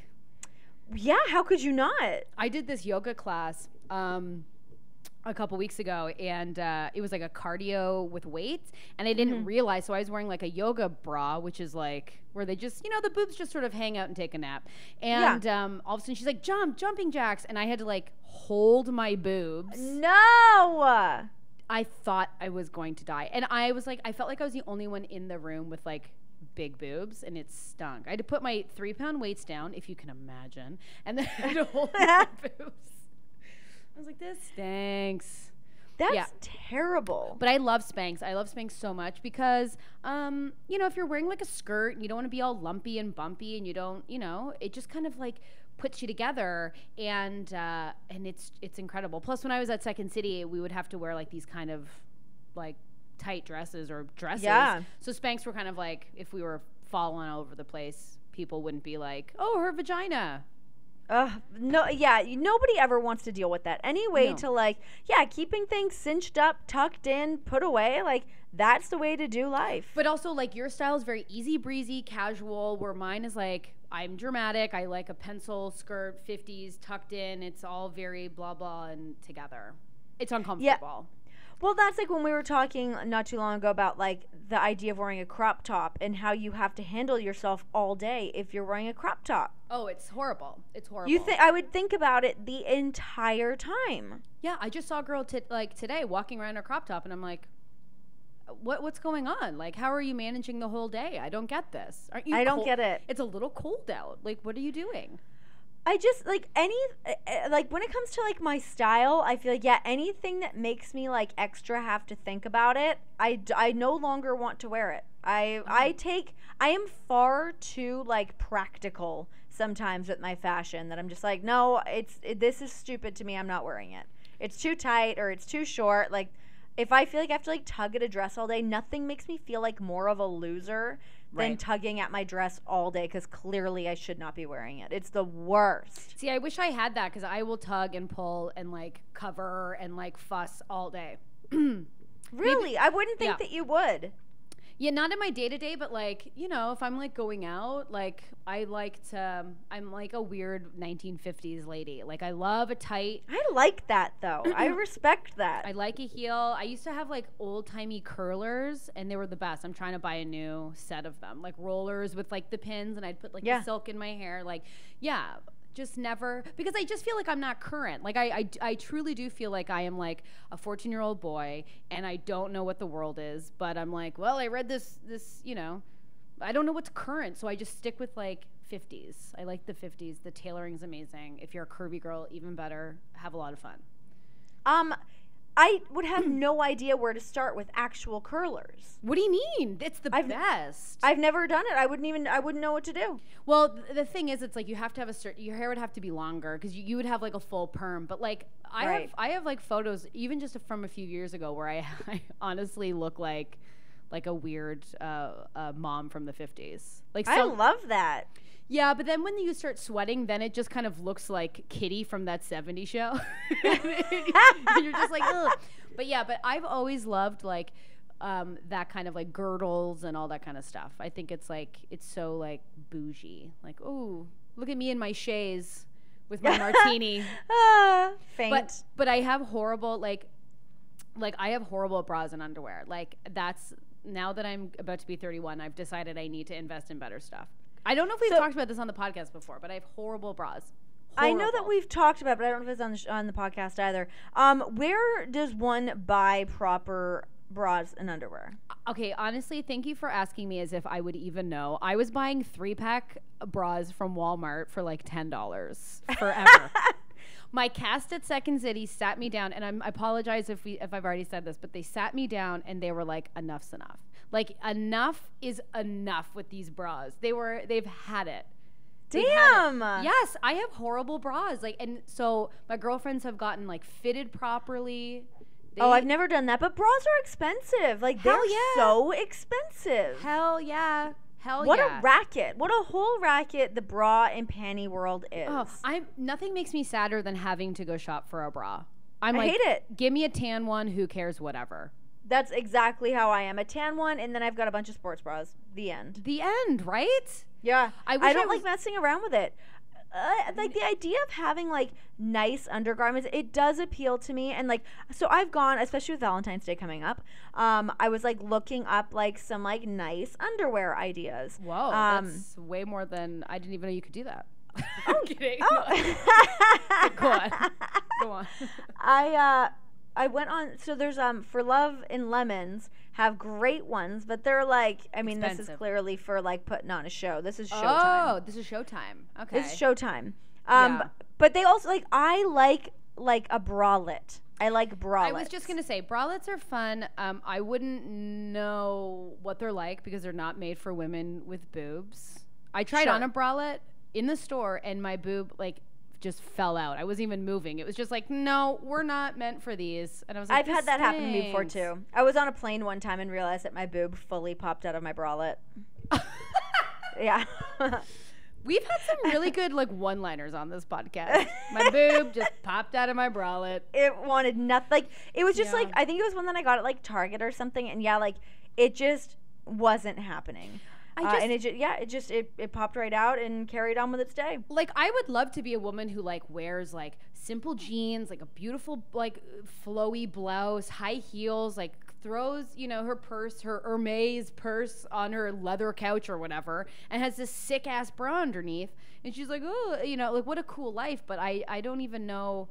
yeah, how could you not? I did this yoga class a couple weeks ago, and it was like a cardio with weights, and I didn't realize, so I was wearing like a yoga bra, which is like where they just, the boobs just sort of hang out and take a nap. And all of a sudden she's like, jumping jacks, and I had to like hold my boobs. No! I thought I was going to die. And I was like, I felt like I was the only one in the room with like big boobs, and it stunk. I had to put my 3-pound weights down, if you can imagine, and then I had to hold my boobs. I was like, this stinks. That's terrible. But I love Spanx. I love Spanx so much because, if you're wearing like a skirt and you don't want to be all lumpy and bumpy, and you don't, it just kind of like puts you together, and it's incredible. Plus, when I was at Second City, we would have to wear like these kind of like tight dresses or dresses. Yeah. So Spanx were kind of like, if we were falling all over the place, people wouldn't be like, oh, her vagina. No, yeah, nobody ever wants to deal with that. Any way to like, keeping things cinched up, tucked in, put away, like that's the way to do life. But also, like, your style is very easy breezy, casual, where mine is like, I'm dramatic. I like a pencil skirt, 50s, tucked in. It's all very blah, blah, and together. It's uncomfortable. Yeah. Well, that's like when we were talking not too long ago about like the idea of wearing a crop top and how you have to handle yourself all day if you're wearing a crop top. Oh, it's horrible. It's horrible. I would think about it the entire time. Yeah, I just saw a girl today walking around in her crop top, and I'm like, what's going on? Like, how are you managing the whole day? I don't get this. Aren't you? I don't get it. It's a little cold out. Like, what are you doing? I just like when it comes to like my style, I feel like anything that makes me like extra have to think about it, I no longer want to wear it. I am far too like practical sometimes with my fashion that I'm just like, no, this is stupid to me. I'm not wearing it. It's too tight or it's too short. Like if I feel like I have to like tug at a dress all day, nothing makes me feel like more of a loser than tugging at my dress all day, because clearly I should not be wearing it. It's the worst. See, I wish I had that, because I will tug and pull and like cover and like fuss all day. Really? I wouldn't think that you would. Yeah, not in my day-to-day, but like, if I'm like going out, like I'm like a weird 1950s lady. Like I love a tight. I like that though. I respect that. I like a heel. I used to have like old-timey curlers, and they were the best. I'm trying to buy a new set of them, like rollers with like the pins, and I'd put like the silk in my hair. Like, just never, because I just feel like I'm not current. Like I truly do feel like I am like a 14-year-old boy, and I don't know what the world is, but I'm like, well, I read this, I don't know what's current, so I just stick with like 50s. I like the 50s. The tailoring's amazing. If you're a curvy girl, even better. Have a lot of fun. I would have no idea where to start with actual curlers. What do you mean? It's the best. I've never done it. I wouldn't know what to do. Well, the thing is, it's like you have to have your hair would have to be longer, because you would have like a full perm. But like I have like photos even just from a few years ago where I honestly look like a weird mom from the 50s. Like I love that. Yeah, but then when you start sweating, then it just kind of looks like Kitty from that 70s show. You're just like, ugh. But yeah, but I've always loved like that kind of like girdles and all that kind of stuff. I think it's like, it's so like bougie. Like, oh, look at me in my chaise with my martini. Faint. But I have horrible like I have horrible bras and underwear. Like that's, now that I'm about to be 31, I've decided I need to invest in better stuff. I don't know if we've talked about this on the podcast before, but I have horrible bras. Horrible. I know that we've talked about it, but I don't know if it's on the podcast either. Where does one buy proper bras and underwear? Okay, honestly, thank you for asking me as if I would even know. I was buying 3-pack bras from Walmart for like $10 forever. My cast at Second City sat me down, and I apologize if I've already said this, but they sat me down and they were like, enough's enough. Like, enough is enough with these bras. They've had it. Damn. Yes, I have horrible bras. Like, and so my girlfriends have gotten like fitted properly. I've never done that, but bras are expensive. Like, they're so expensive. Hell yeah. What a racket. What a whole racket the bra and panty world is. Nothing makes me sadder than having to go shop for a bra. I hate it. Give me a tan one, who cares, whatever. That's exactly how I am. A tan one, and then I've got a bunch of sports bras. The end. The end, right? Yeah. I don't like messing around with it. Like, the idea of having, like, nice undergarments, it does appeal to me. And, like, so I've gone, especially with Valentine's Day coming up, I was, like, looking up, like, some, like, nice underwear ideas. Whoa, that's way more than, I didn't even know you could do that. I'm kidding. Go on. I went on, so there's, For Love in Lemons have great ones, but they're like, I mean, expensive. This is clearly for like putting on a show. This is Showtime. Oh, this is Showtime. Okay. This is Showtime. But they also, like, I like a bralette. I like bralettes. I was just going to say, bralettes are fun. I wouldn't know what they're like because they're not made for women with boobs. I tried on a bralette in the store and my boob, like, just fell out. I wasn't even moving. It was just like, no, we're not meant for these. And I was like, I've had that happen to me before too. I was on a plane one time and realized that my boob fully popped out of my bralette. Yeah. We've had some really good like one-liners on this podcast. My boob just popped out of my bralette. It wanted nothing. Like, it was just like, I think it was one that I got at like Target or something, and like it just wasn't happening. And it popped right out and carried on with its day. Like, I would love to be a woman who like wears like simple jeans, like a beautiful like flowy blouse, high heels, like throws, her purse, her Hermes purse on her leather couch or whatever, and has this sick ass bra underneath. And she's like, oh, like, what a cool life. But I don't even know.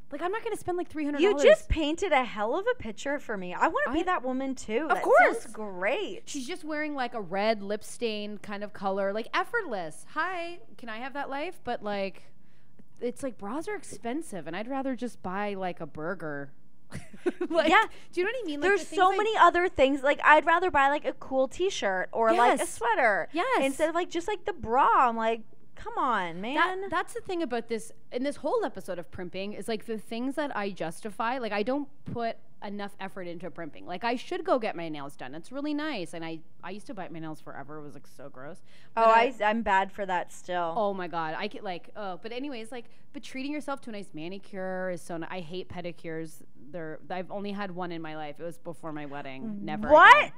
Like, I'm not going to spend like $300. You just painted a hell of a picture for me. I want to be that woman too. Of course. Sounds great. She's just wearing like a red lip stain kind of color, like effortless. Hi, can I have that life? But like, it's like bras are expensive and I'd rather just buy like a burger. Like, yeah. Do you know what I mean? Like, there's so many other things. Like, I'd rather buy like a cool t-shirt or like a sweater. Yes. Instead of like just like the bra. I'm like, come on, man. That's the thing about this, in this whole episode of primping, is like the things that I justify, like I don't put enough effort into primping. Like, I should go get my nails done. It's really nice. And I used to bite my nails forever. It was like so gross. But I'm bad for that still. Oh my God. I get like, but anyways, like, but treating yourself to a nice manicure is so I hate pedicures. I've only had one in my life. It was before my wedding. Never again.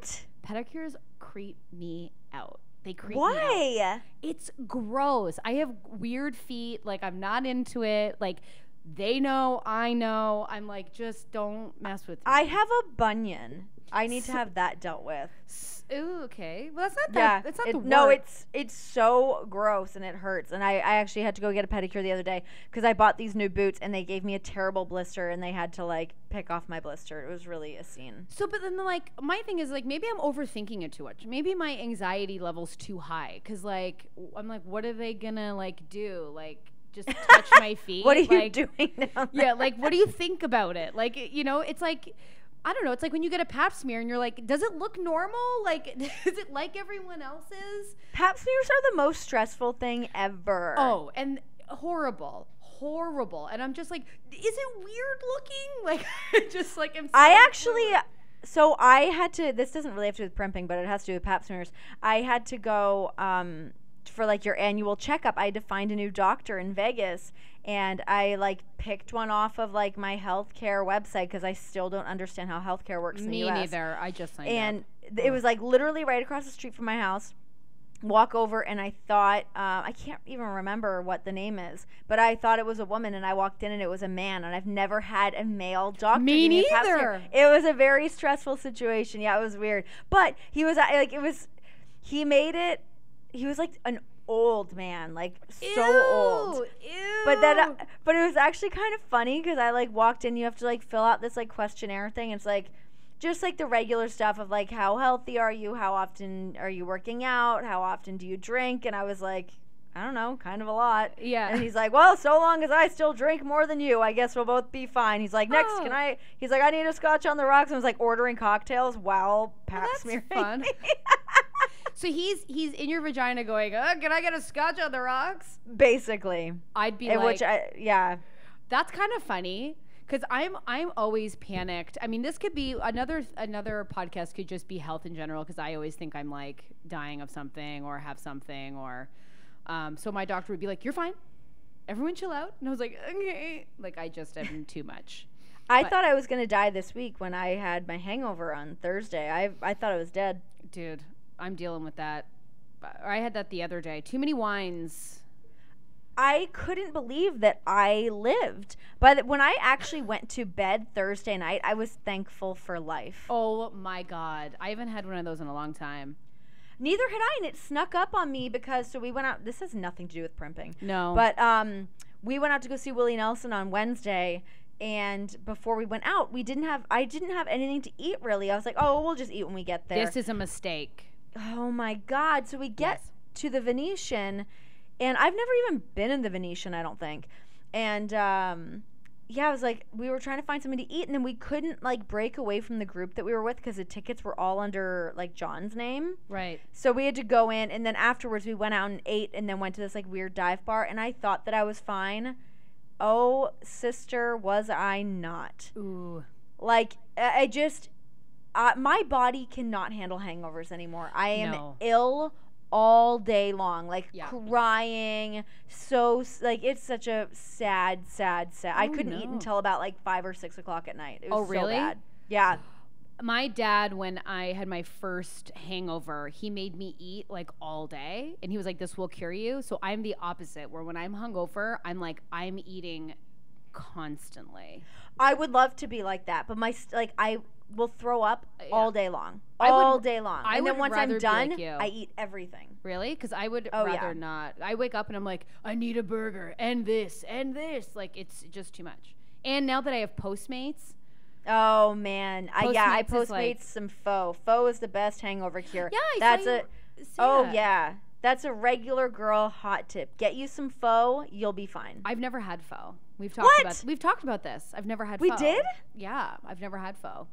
Pedicures creep me out. They creep me out. Why? It's gross. I have weird feet. Like, I'm not into it. Like, they know, I know. I'm like, just don't mess with me. I have a bunion. I need to have that dealt with. Ooh, okay. Well, that's not that. Yeah, that's not the word. No, it's so gross and it hurts. And I actually had to go get a pedicure the other day because I bought these new boots and they gave me a terrible blister and they had to like pick off my blister. It was really a scene. So, but then like my thing is like maybe I'm overthinking it too much. Maybe my anxiety level's too high because like I'm like, what are they gonna like do? Like, just touch my feet? What are you doing now? Yeah, like what do you think about it? Like, it's like, I don't know. It's like when you get a pap smear and you're like, does it look normal? Like, is it like everyone else's? Pap smears are the most stressful thing ever. Oh, and horrible. And I'm just like, is it weird looking? Like, just like, so I had to, this doesn't really have to do with primping, but it has to do with pap smears. I had to go for like your annual checkup, I had to find a new doctor in Vegas, and I like picked one off of like my healthcare website because I still don't understand how healthcare works in the US. Me neither. I just signed And up. it was like literally right across the street from my house. Walk over, and I thought, I can't even remember what the name is, but I thought it was a woman, and I walked in and it was a man, and I've never had a male doctor. Me give me a pap smear. neither. It was a very stressful situation. Yeah, it was weird. But he was like, he made it, he was like an old man, like so old. Ew. But it was actually kind of funny because I like walked in, you have to like fill out this like questionnaire thing. It's like, just like the regular stuff of like, how healthy are you? How often are you working out? How often do you drink? And I was like, I don't know, kind of a lot. Yeah. And he's like, well, so long as I still drink more than you, I guess we'll both be fine. He's like, next, he's like, I need a scotch on the rocks. And I was like ordering cocktails while pap smearing. Fun. So he's in your vagina going, can I get a scotch on the rocks? Basically. I'd be yeah. That's kind of funny. Because I'm always panicked. I mean, this could be another podcast could just be health in general. Because I always think I'm like dying of something or have something or, so my doctor would be like, "You're fine, everyone chill out." And I was like, "Okay." Like I just am too much. I thought I was gonna die this week when I had my hangover on Thursday. I thought I was dead. Dude, I'm dealing with that. I had that the other day. Too many wines. I couldn't believe that I lived. But when I actually went to bed Thursday night, I was thankful for life. Oh my God. I haven't had one of those in a long time. Neither had I, and it snuck up on me because, so we went out, this has nothing to do with primping. No. But we went out to go see Willie Nelson on Wednesday, and before we went out, I didn't have anything to eat really. I was like, oh, we'll just eat when we get there. This is a mistake. Oh my God. So we get to the Venetian, and I've never even been in the Venetian, I don't think. And yeah, I was like, we were trying to find something to eat, and then we couldn't like break away from the group that we were with because the tickets were all under like John's name. Right. So we had to go in, and then afterwards we went out and ate, and then went to this like weird dive bar, and I thought that I was fine. Oh, sister, was I not? Ooh. Like I just, my body cannot handle hangovers anymore. I am ill all day long, like crying. So like it's such a sad. I couldn't eat until about like 5 or 6 o'clock at night. It was so bad. Yeah. My dad, when I had my first hangover, he made me eat like all day, and he was like, "This will cure you." So I'm the opposite, where when I'm hungover, I'm like, I'm eating constantly. I would love to be like that, but I will throw up all day long. Day long. And then once I'm done, I eat everything. Really? Because I would rather not. I wake up and I'm like, I need a burger and this and this. Like, it's just too much. And now that I have Postmates. Oh, man. I Postmates like, some pho. Pho is the best hangover cure. Yeah, yeah. That's a regular girl hot tip. Get you some pho, you'll be fine. I've never had pho. We've talked about this. I've never had pho. We did? Yeah, I've never had pho.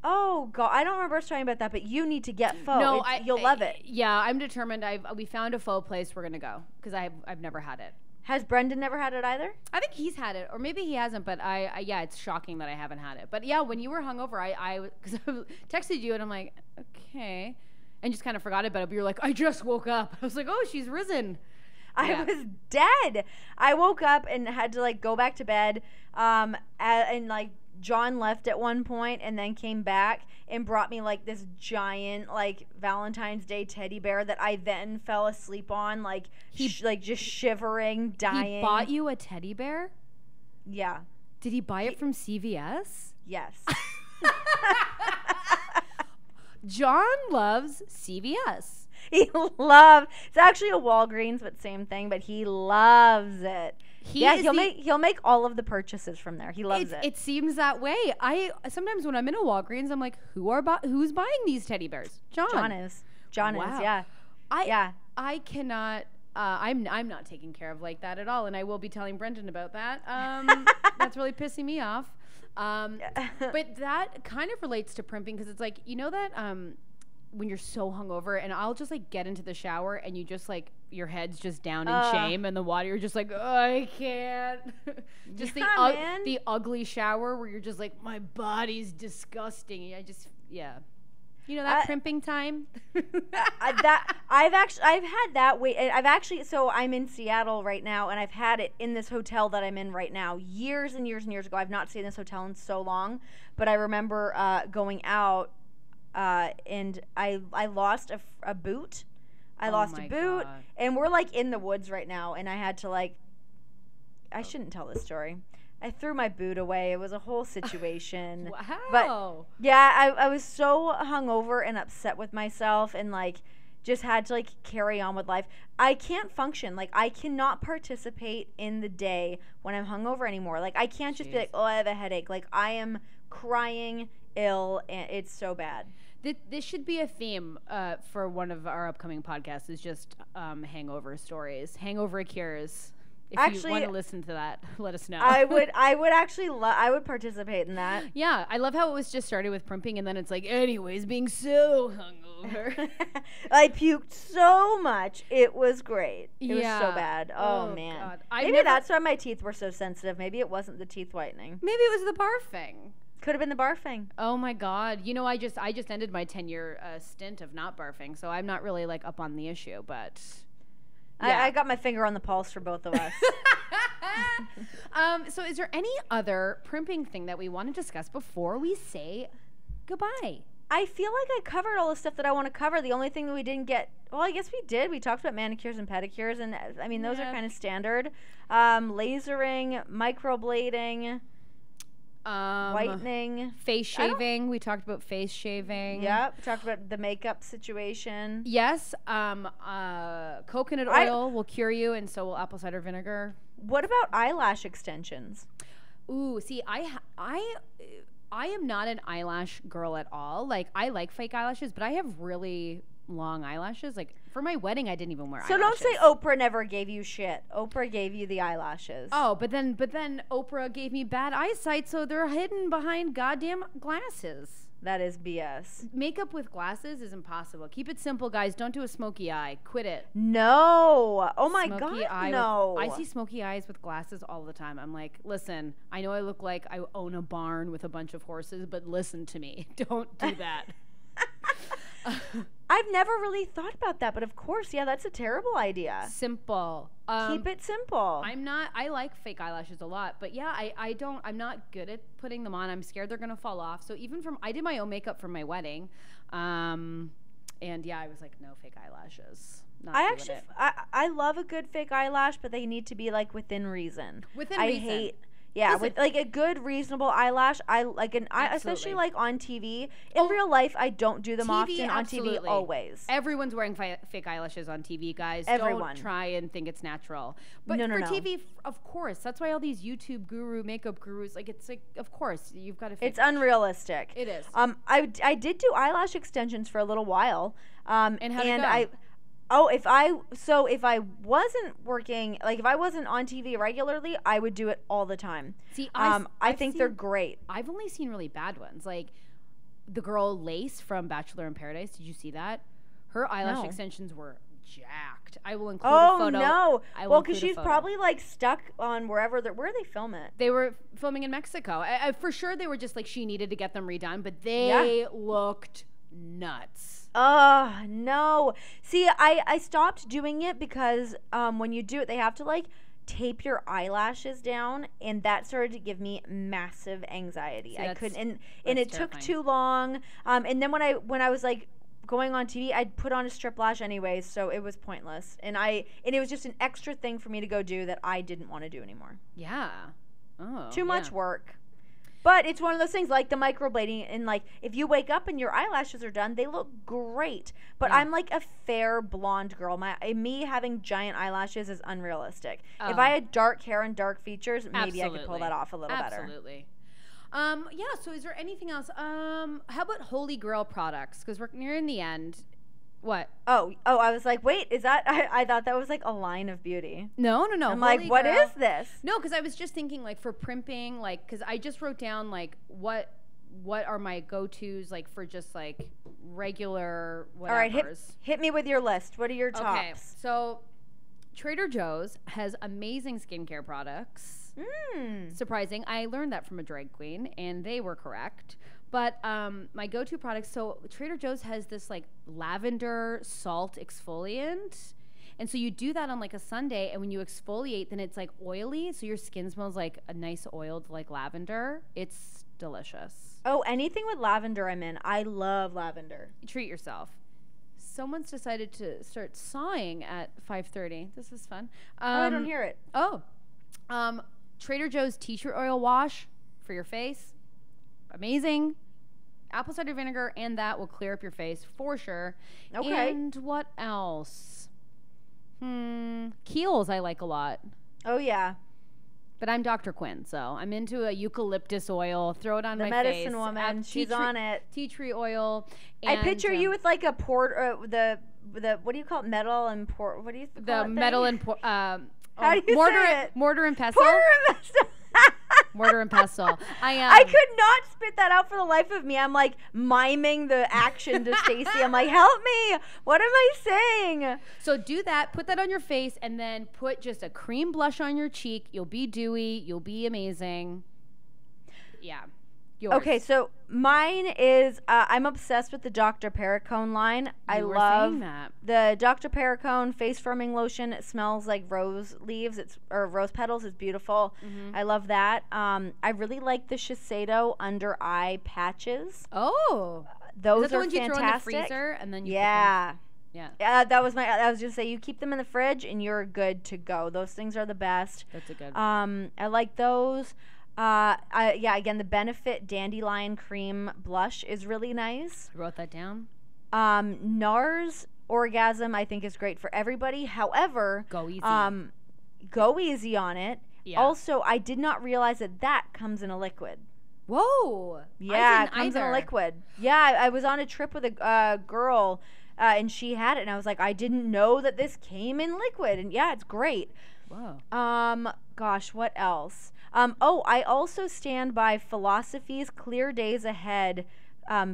Oh God, I don't remember us talking about that, but you need to get pho. No, you'll love it. Yeah, I'm determined. We found a pho place. We're gonna go because I've never had it. Has Brendan never had it either? I think he's had it, or maybe he hasn't. But it's shocking that I haven't had it. But yeah, when you were hungover, I texted you and I'm like, okay, and just kind of forgot about it. But you're like, I just woke up. I was like, oh, she's risen. I was dead. I woke up and had to like go back to bed. And like John left at one point and then came back and brought me like this giant like Valentine's Day teddy bear that I then fell asleep on, like just shivering, dying. He bought you a teddy bear? Yeah. Did he buy it from CVS? Yes. John loves CVS. It's actually a Walgreens, but same thing, but he loves it. He'll make all of the purchases from there. He loves it. It seems that way. I sometimes when I'm in a Walgreens, I'm like, who's buying these teddy bears? John is. Yeah. I cannot. I'm not taken care of like that at all, and I will be telling Brendan about that. That's really pissing me off. But that kind of relates to primping because it's like, you know that when you're so hungover and I'll just like get into the shower and you just like your head's just down in shame and the water, you're just like, oh, I can't. Just the ugly shower where you're just like, my body's disgusting. You know, that primping time. I've had that way. I've actually, so I'm in Seattle right now, and I've had it in this hotel that I'm in right now years and years and years ago. I've not stayed in this hotel in so long, but I remember going out, and I lost a boot. I lost a boot, and we're like in the woods right now, and I had to like, I shouldn't tell this story. I threw my boot away. It was a whole situation. Wow. But yeah, I was so hungover and upset with myself, and like just had to like carry on with life. I can't function. Like I cannot participate in the day when I'm hungover anymore. Like I can't just be like, oh, I have a headache. Like I am crying, ill, and it's so bad. This should be a theme for one of our upcoming podcasts. Is just hangover stories, hangover cures. If you want to listen to that, let us know. I would actually I would participate in that. Yeah, I love how it was just started with primping, and then it's like, anyways, being so hungover. I puked so much. It was great. It was so bad. Oh man. God. Maybe that's why my teeth were so sensitive. Maybe it wasn't the teeth whitening. Maybe it was the barfing. Could have been the barfing. Oh my God. You know, I just ended my 10-year stint of not barfing, so I'm not really like up on the issue, but yeah. I got my finger on the pulse for both of us. So is there any other primping thing that we want to discuss before we say goodbye? I feel like I covered all the stuff that I want to cover. The only thing that we didn't get, well, I guess we did. We talked about manicures and pedicures, and I mean, those are kind of standard. Lasering, microblading, whitening, face shaving. We talked about face shaving. Yep. We talked about the makeup situation. Yes. Coconut oil will cure you, and so will apple cider vinegar. What about eyelash extensions? Ooh, see, I am not an eyelash girl at all. Like, I like fake eyelashes, but I have really long eyelashes. Like, for my wedding, I didn't even wear eyelashes. So don't say Oprah never gave you shit. Oprah gave you the eyelashes. Oh, but then Oprah gave me bad eyesight, so they're hidden behind goddamn glasses. That is BS. Makeup with glasses is impossible. Keep it simple, guys. Don't do a smoky eye. Quit it. No. Oh my God, no. I see smoky eyes with glasses all the time. I'm like, listen, I know I look like I own a barn with a bunch of horses, but listen to me. Don't do that. I've never really thought about that, but of course, yeah, that's a terrible idea. Simple. Keep it simple. I like fake eyelashes a lot, but yeah, I'm not good at putting them on. I'm scared they're going to fall off. So I did my own makeup for my wedding. And yeah, I was like, no fake eyelashes. I love a good fake eyelash, but they need to be like within reason. Yeah, with like a good, reasonable eyelash. I like especially like on TV. In real life, I don't do them often. Absolutely. On TV, always. Everyone's wearing fake eyelashes on TV, guys. Everyone. Don't try and think it's natural. But no, for TV, of course. That's why all these YouTube makeup gurus, like, it's like, of course, you've got to fix it. It's unrealistic. It is. I did do eyelash extensions for a little while. And how did it go? If I wasn't working, like if I wasn't on TV regularly, I would do it all the time. See, I think they're great. I've only seen really bad ones. Like the girl Lace from Bachelor in Paradise. Did you see that? Her eyelash extensions were jacked. I will include a photo. Oh no! Well, because she's probably like stuck on where they film it. They were filming in Mexico. For sure, they were just like she needed to get them redone, but they looked nuts. Oh, no. See, I stopped doing it because when you do it, they have to, like, tape your eyelashes down, and that started to give me massive anxiety. I couldn't, and it took too long. And then when I was, like, going on TV, I'd put on a strip lash anyways, so it was pointless. And it was just an extra thing for me to go do that I didn't want to do anymore. Yeah. Oh, too much work. But it's one of those things like the microblading, and like if you wake up and your eyelashes are done, they look great. But I'm like a fair blonde girl. Me having giant eyelashes is unrealistic. If I had dark hair and dark features, maybe I could pull that off a little better. Absolutely. Yeah. So is there anything else? How about Holy Grail products? Because we're nearing the end. What? Oh! I was like, wait, is that? I thought that was like a line of beauty. No. I'm Holy like, what Grail. is this? No, because I was just thinking like for primping, like because I just wrote down like what are my go-tos like for just like regular whatevers. All right, hit me with your list. What are your tops? Okay, so Trader Joe's has amazing skincare products. Surprising. I learned that from a drag queen, and they were correct. But my go-to product, so Trader Joe's has this like lavender salt exfoliant. And so you do that on like a Sunday, and when you exfoliate, then it's like oily, so your skin smells like a nice oiled like lavender. It's delicious. Oh, anything with lavender I'm in. I love lavender. Treat yourself. Someone's decided to start sawing at 5:30. This is fun. I don't hear it. Trader Joe's tea tree oil wash for your face. Amazing. Apple cider vinegar, and that will clear up your face for sure. Okay. And what else? Kiehl's I like a lot. Oh, yeah. But I'm Dr. Quinn, so I'm into a eucalyptus oil. Throw it on my face. The medicine woman. She's on it. Tea tree oil. I picture you with like a the what do you call it? Metal and port. What do you call it? The metal and how do you mortar, say it? mortar and pestle. Mortar and pestle. Mortar and pestle. I could not spit that out for the life of me. I'm like miming the action to Stacey. I'm like, help me. What am I saying? So do that. Put that on your face, and then put just a cream blush on your cheek. You'll be dewy. You'll be amazing. Yeah. Yours. Okay, so mine is I'm obsessed with the Dr. Perricone line. I love the Dr. Perricone face firming lotion. It smells like rose leaves. Or rose petals. It's beautiful. Mm-hmm. I love that. I really like the Shiseido under eye patches. Oh, those is that the are ones fantastic. You throw in the freezer and then you yeah. Yeah. That was I was just say you keep them in the fridge and you're good to go. Those things are the best. That's a good. I like those. Again, the Benefit Dandelion Cream Blush is really nice. I wrote that down. NARS Orgasm I think is great for everybody. However, go easy. Go easy on it. Yeah. Also, I did not realize that comes in a liquid. Whoa. Yeah, it comes in a liquid. Yeah, I was on a trip with a girl, and she had it, and I was like, I didn't know that this came in liquid, and yeah, it's great. Whoa. Gosh, what else? I also stand by Philosophy's Clear Days Ahead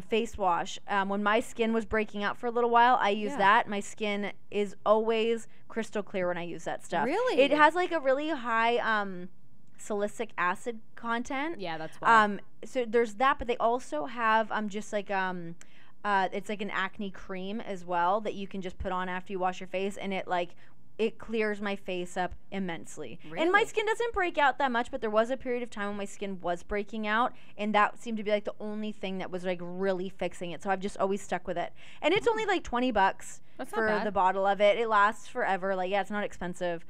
face wash. When my skin was breaking out for a little while, I used that. My skin is always crystal clear when I use that stuff. Really? It has like a really high salicylic acid content. Yeah, that's why. So there's that, but they also have just like it's like an acne cream as well that you can just put on after you wash your face, and it clears my face up immensely. Really? And my skin doesn't break out that much, but there was a period of time when my skin was breaking out, and that seemed to be like the only thing that was like really fixing it. So I've just always stuck with it. And it's only like $20 for the bottle of it. It lasts forever. Like, yeah, it's not expensive.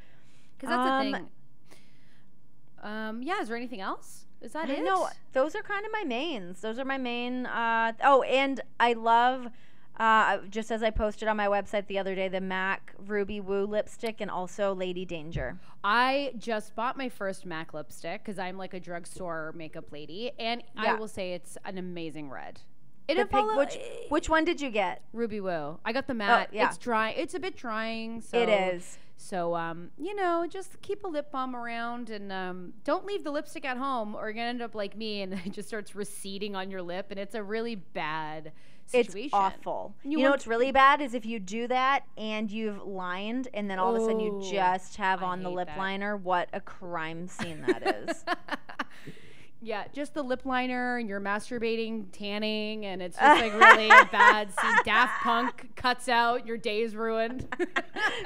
Because that's the thing. Is there anything else? Is that it? No, those are kind of my mains. Those are my main. And I love... just as I posted on my website the other day, the MAC Ruby Woo lipstick and also Lady Danger. I just bought my first MAC lipstick because I'm like a drugstore makeup lady, and I will say it's an amazing red. Which one did you get? Ruby Woo. I got the matte. Oh, yeah. It's dry. It's a bit drying. So it is. So, just keep a lip balm around, and don't leave the lipstick at home, or you're going to end up like me, and it just starts receding on your lip, and it's a really bad situation. It's awful. You know what's really bad is if you do that and you've lined, and then all of a sudden you just have on the lip liner. What a crime scene that is. Yeah, just the lip liner, and you're masturbating, tanning, and it's just like really a bad scene. Daft Punk cuts out, your day's ruined.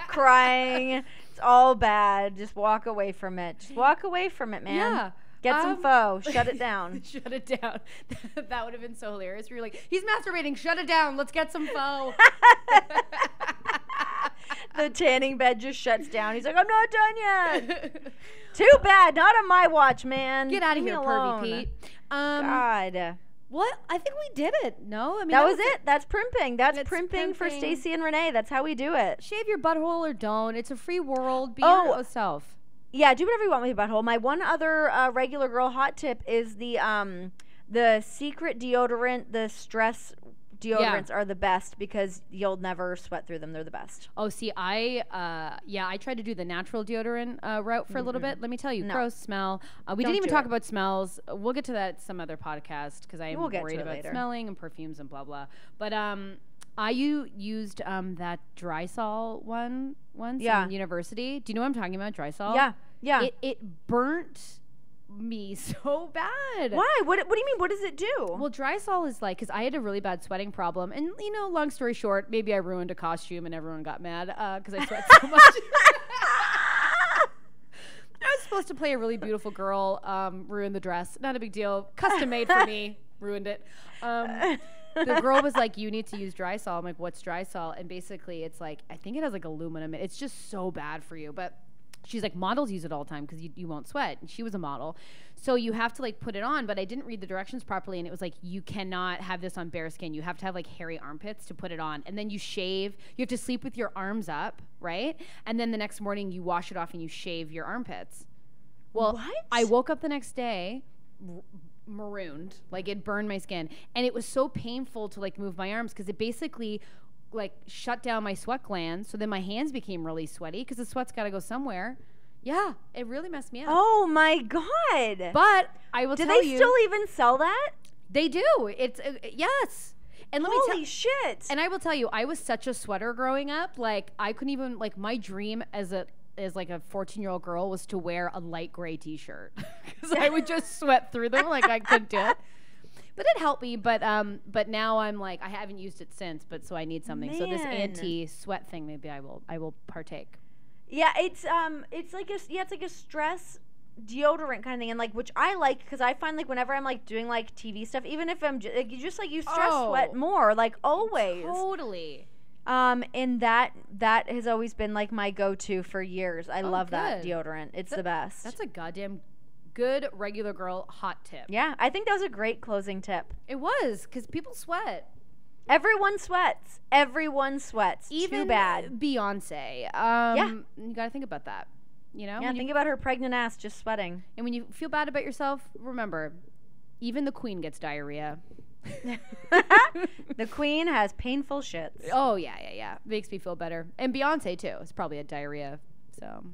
Crying. It's all bad. Just walk away from it. Just walk away from it, man. Yeah. Get some faux. Shut it down. Shut it down. That would have been so hilarious. You're like, he's masturbating. Shut it down. Let's get some faux. The tanning bed just shuts down. He's like, I'm not done yet. Too bad. Not on my watch, man. Get out of here, pervy Pete. God. What? I think we did it. No? I mean, that was it. That's primping. That's primping for Stacey and Renee. That's how we do it. Shave your butthole or don't. It's a free world. Be your own self. Yeah, do whatever you want with your butthole. My one other regular girl hot tip is the secret deodorant, the stress deodorants are the best because you'll never sweat through them. They're the best. Oh, see, I tried to do the natural deodorant route for a little bit. Let me tell you, gross smell. We didn't even talk about smells. We'll get to that some other podcast because I'm worried about smelling and perfumes and blah, blah. But I used that Drysol once in university. Do you know what I'm talking about, Drysol? Yeah, yeah. It burnt me so bad. Why? What do you mean? What does it do? Well, Drysol is like, because I had a really bad sweating problem. And, long story short, maybe I ruined a costume and everyone got mad because I sweat so much. I was supposed to play a really beautiful girl, ruined the dress. Not a big deal. Custom made for me. Ruined it. The girl was like, you need to use Drysol. I'm like, what's Drysol? And basically it's like, I think it has like aluminum. It's just so bad for you. But she's like, models use it all the time because you won't sweat. And she was a model. So you have to like put it on, but I didn't read the directions properly. And it was like, you cannot have this on bare skin. You have to have like hairy armpits to put it on. And then you shave. You have to sleep with your arms up, right? And then the next morning you wash it off and you shave your armpits. Well, what? I woke up the next day marooned, like it burned my skin. And it was so painful to like move my arms because it basically like shut down my sweat glands. So then my hands became really sweaty because the sweat's got to go somewhere. Yeah, it really messed me up. Oh my God. But I will tell you. Do they still even sell that? They do. It's, yes. And let me tell Holy shit. And I will tell you, I was such a sweater growing up. Like I couldn't even, like my dream as like a 14-year-old girl was to wear a light gray t-shirt because I would just sweat through them. Like I couldn't do it. But it helped me. But now I'm like, I haven't used it since, but so I need something. Man. So this anti-sweat thing, maybe I will partake. Yeah, it's like a stress deodorant kind of thing, and like, which I like because I find like whenever I'm like doing like TV stuff, even if I'm like, you stress sweat more, like always. Totally. And that has always been like my go-to for years. I love that good. deodorant. It's the best. That's a goddamn good regular girl hot tip. Yeah, I think that was a great closing tip. It was because people sweat. Everyone sweats. Everyone sweats. Even too bad. Beyonce. Yeah. You got to think about that. Yeah, think about her pregnant ass just sweating. And when you feel bad about yourself, remember, even the queen gets diarrhea. The queen has painful shits. Oh, yeah. Makes me feel better. And Beyonce, too. It's probably a diarrhea. So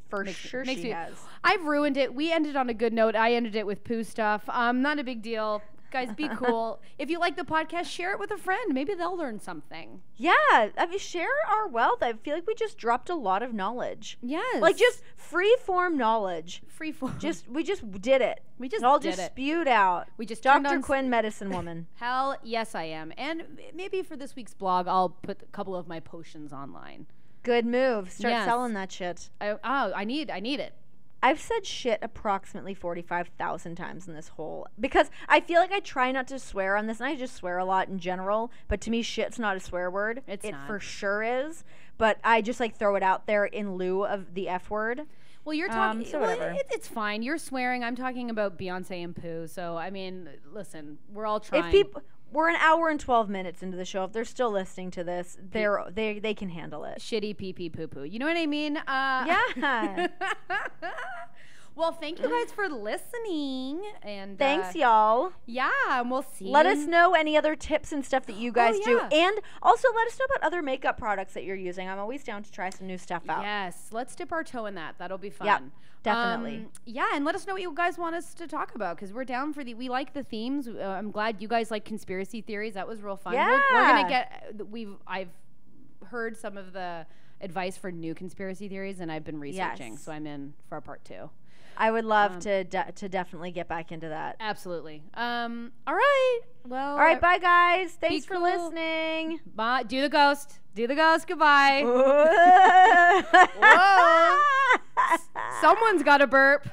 For sure she has. I've ruined it. We ended on a good note. I ended it with poo stuff. Not a big deal. Guys, be cool. If you like the podcast, share it with a friend. Maybe they'll learn something. Yeah. I mean, share our wealth. I feel like we just dropped a lot of knowledge. Yes. Like just free-form knowledge. Freeform. We just did it. We just it all did just it. spewed out. We just Dr. Quinn, medicine woman. Hell yes, I am. And maybe for this week's blog, I'll put a couple of my potions online. Good move. Start selling that shit. I need it. I've said shit approximately 45,000 times in this whole, because I feel like I try not to swear on this, and I just swear a lot in general, but to me shit's not a swear word. It for sure is, but I just like throw it out there in lieu of the F word. Well, you're talking, so whatever. It's fine. You're swearing. I'm talking about Beyonce and poo. So, I mean, listen, we're all trying. If people, we're an hour and 12 minutes into the show. If they're still listening to this, they can handle it. Shitty pee pee poo poo. You know what I mean? Yeah. Well, thank you guys for listening. And thanks, y'all. Yeah, and we'll see. Let us know any other tips and stuff that you guys do. yeah. And also let us know about other makeup products that you're using. I'm always down to try some new stuff out. Yes, let's dip our toe in that. That'll be fun. Yep, definitely. Yeah, and let us know what you guys want us to talk about because we're down for we like the themes. I'm glad you guys like conspiracy theories. That was real fun. Yeah. We're gonna get. I've heard some of the advice for new conspiracy theories, and I've been researching. Yes. So I'm in for part 2. I would love to definitely get back into that. Absolutely. All right. Well. All right. Bye, guys. Thanks for cool. listening. Bye. Do the ghost. Do the ghost. Goodbye. Whoa. Someone's got to burp.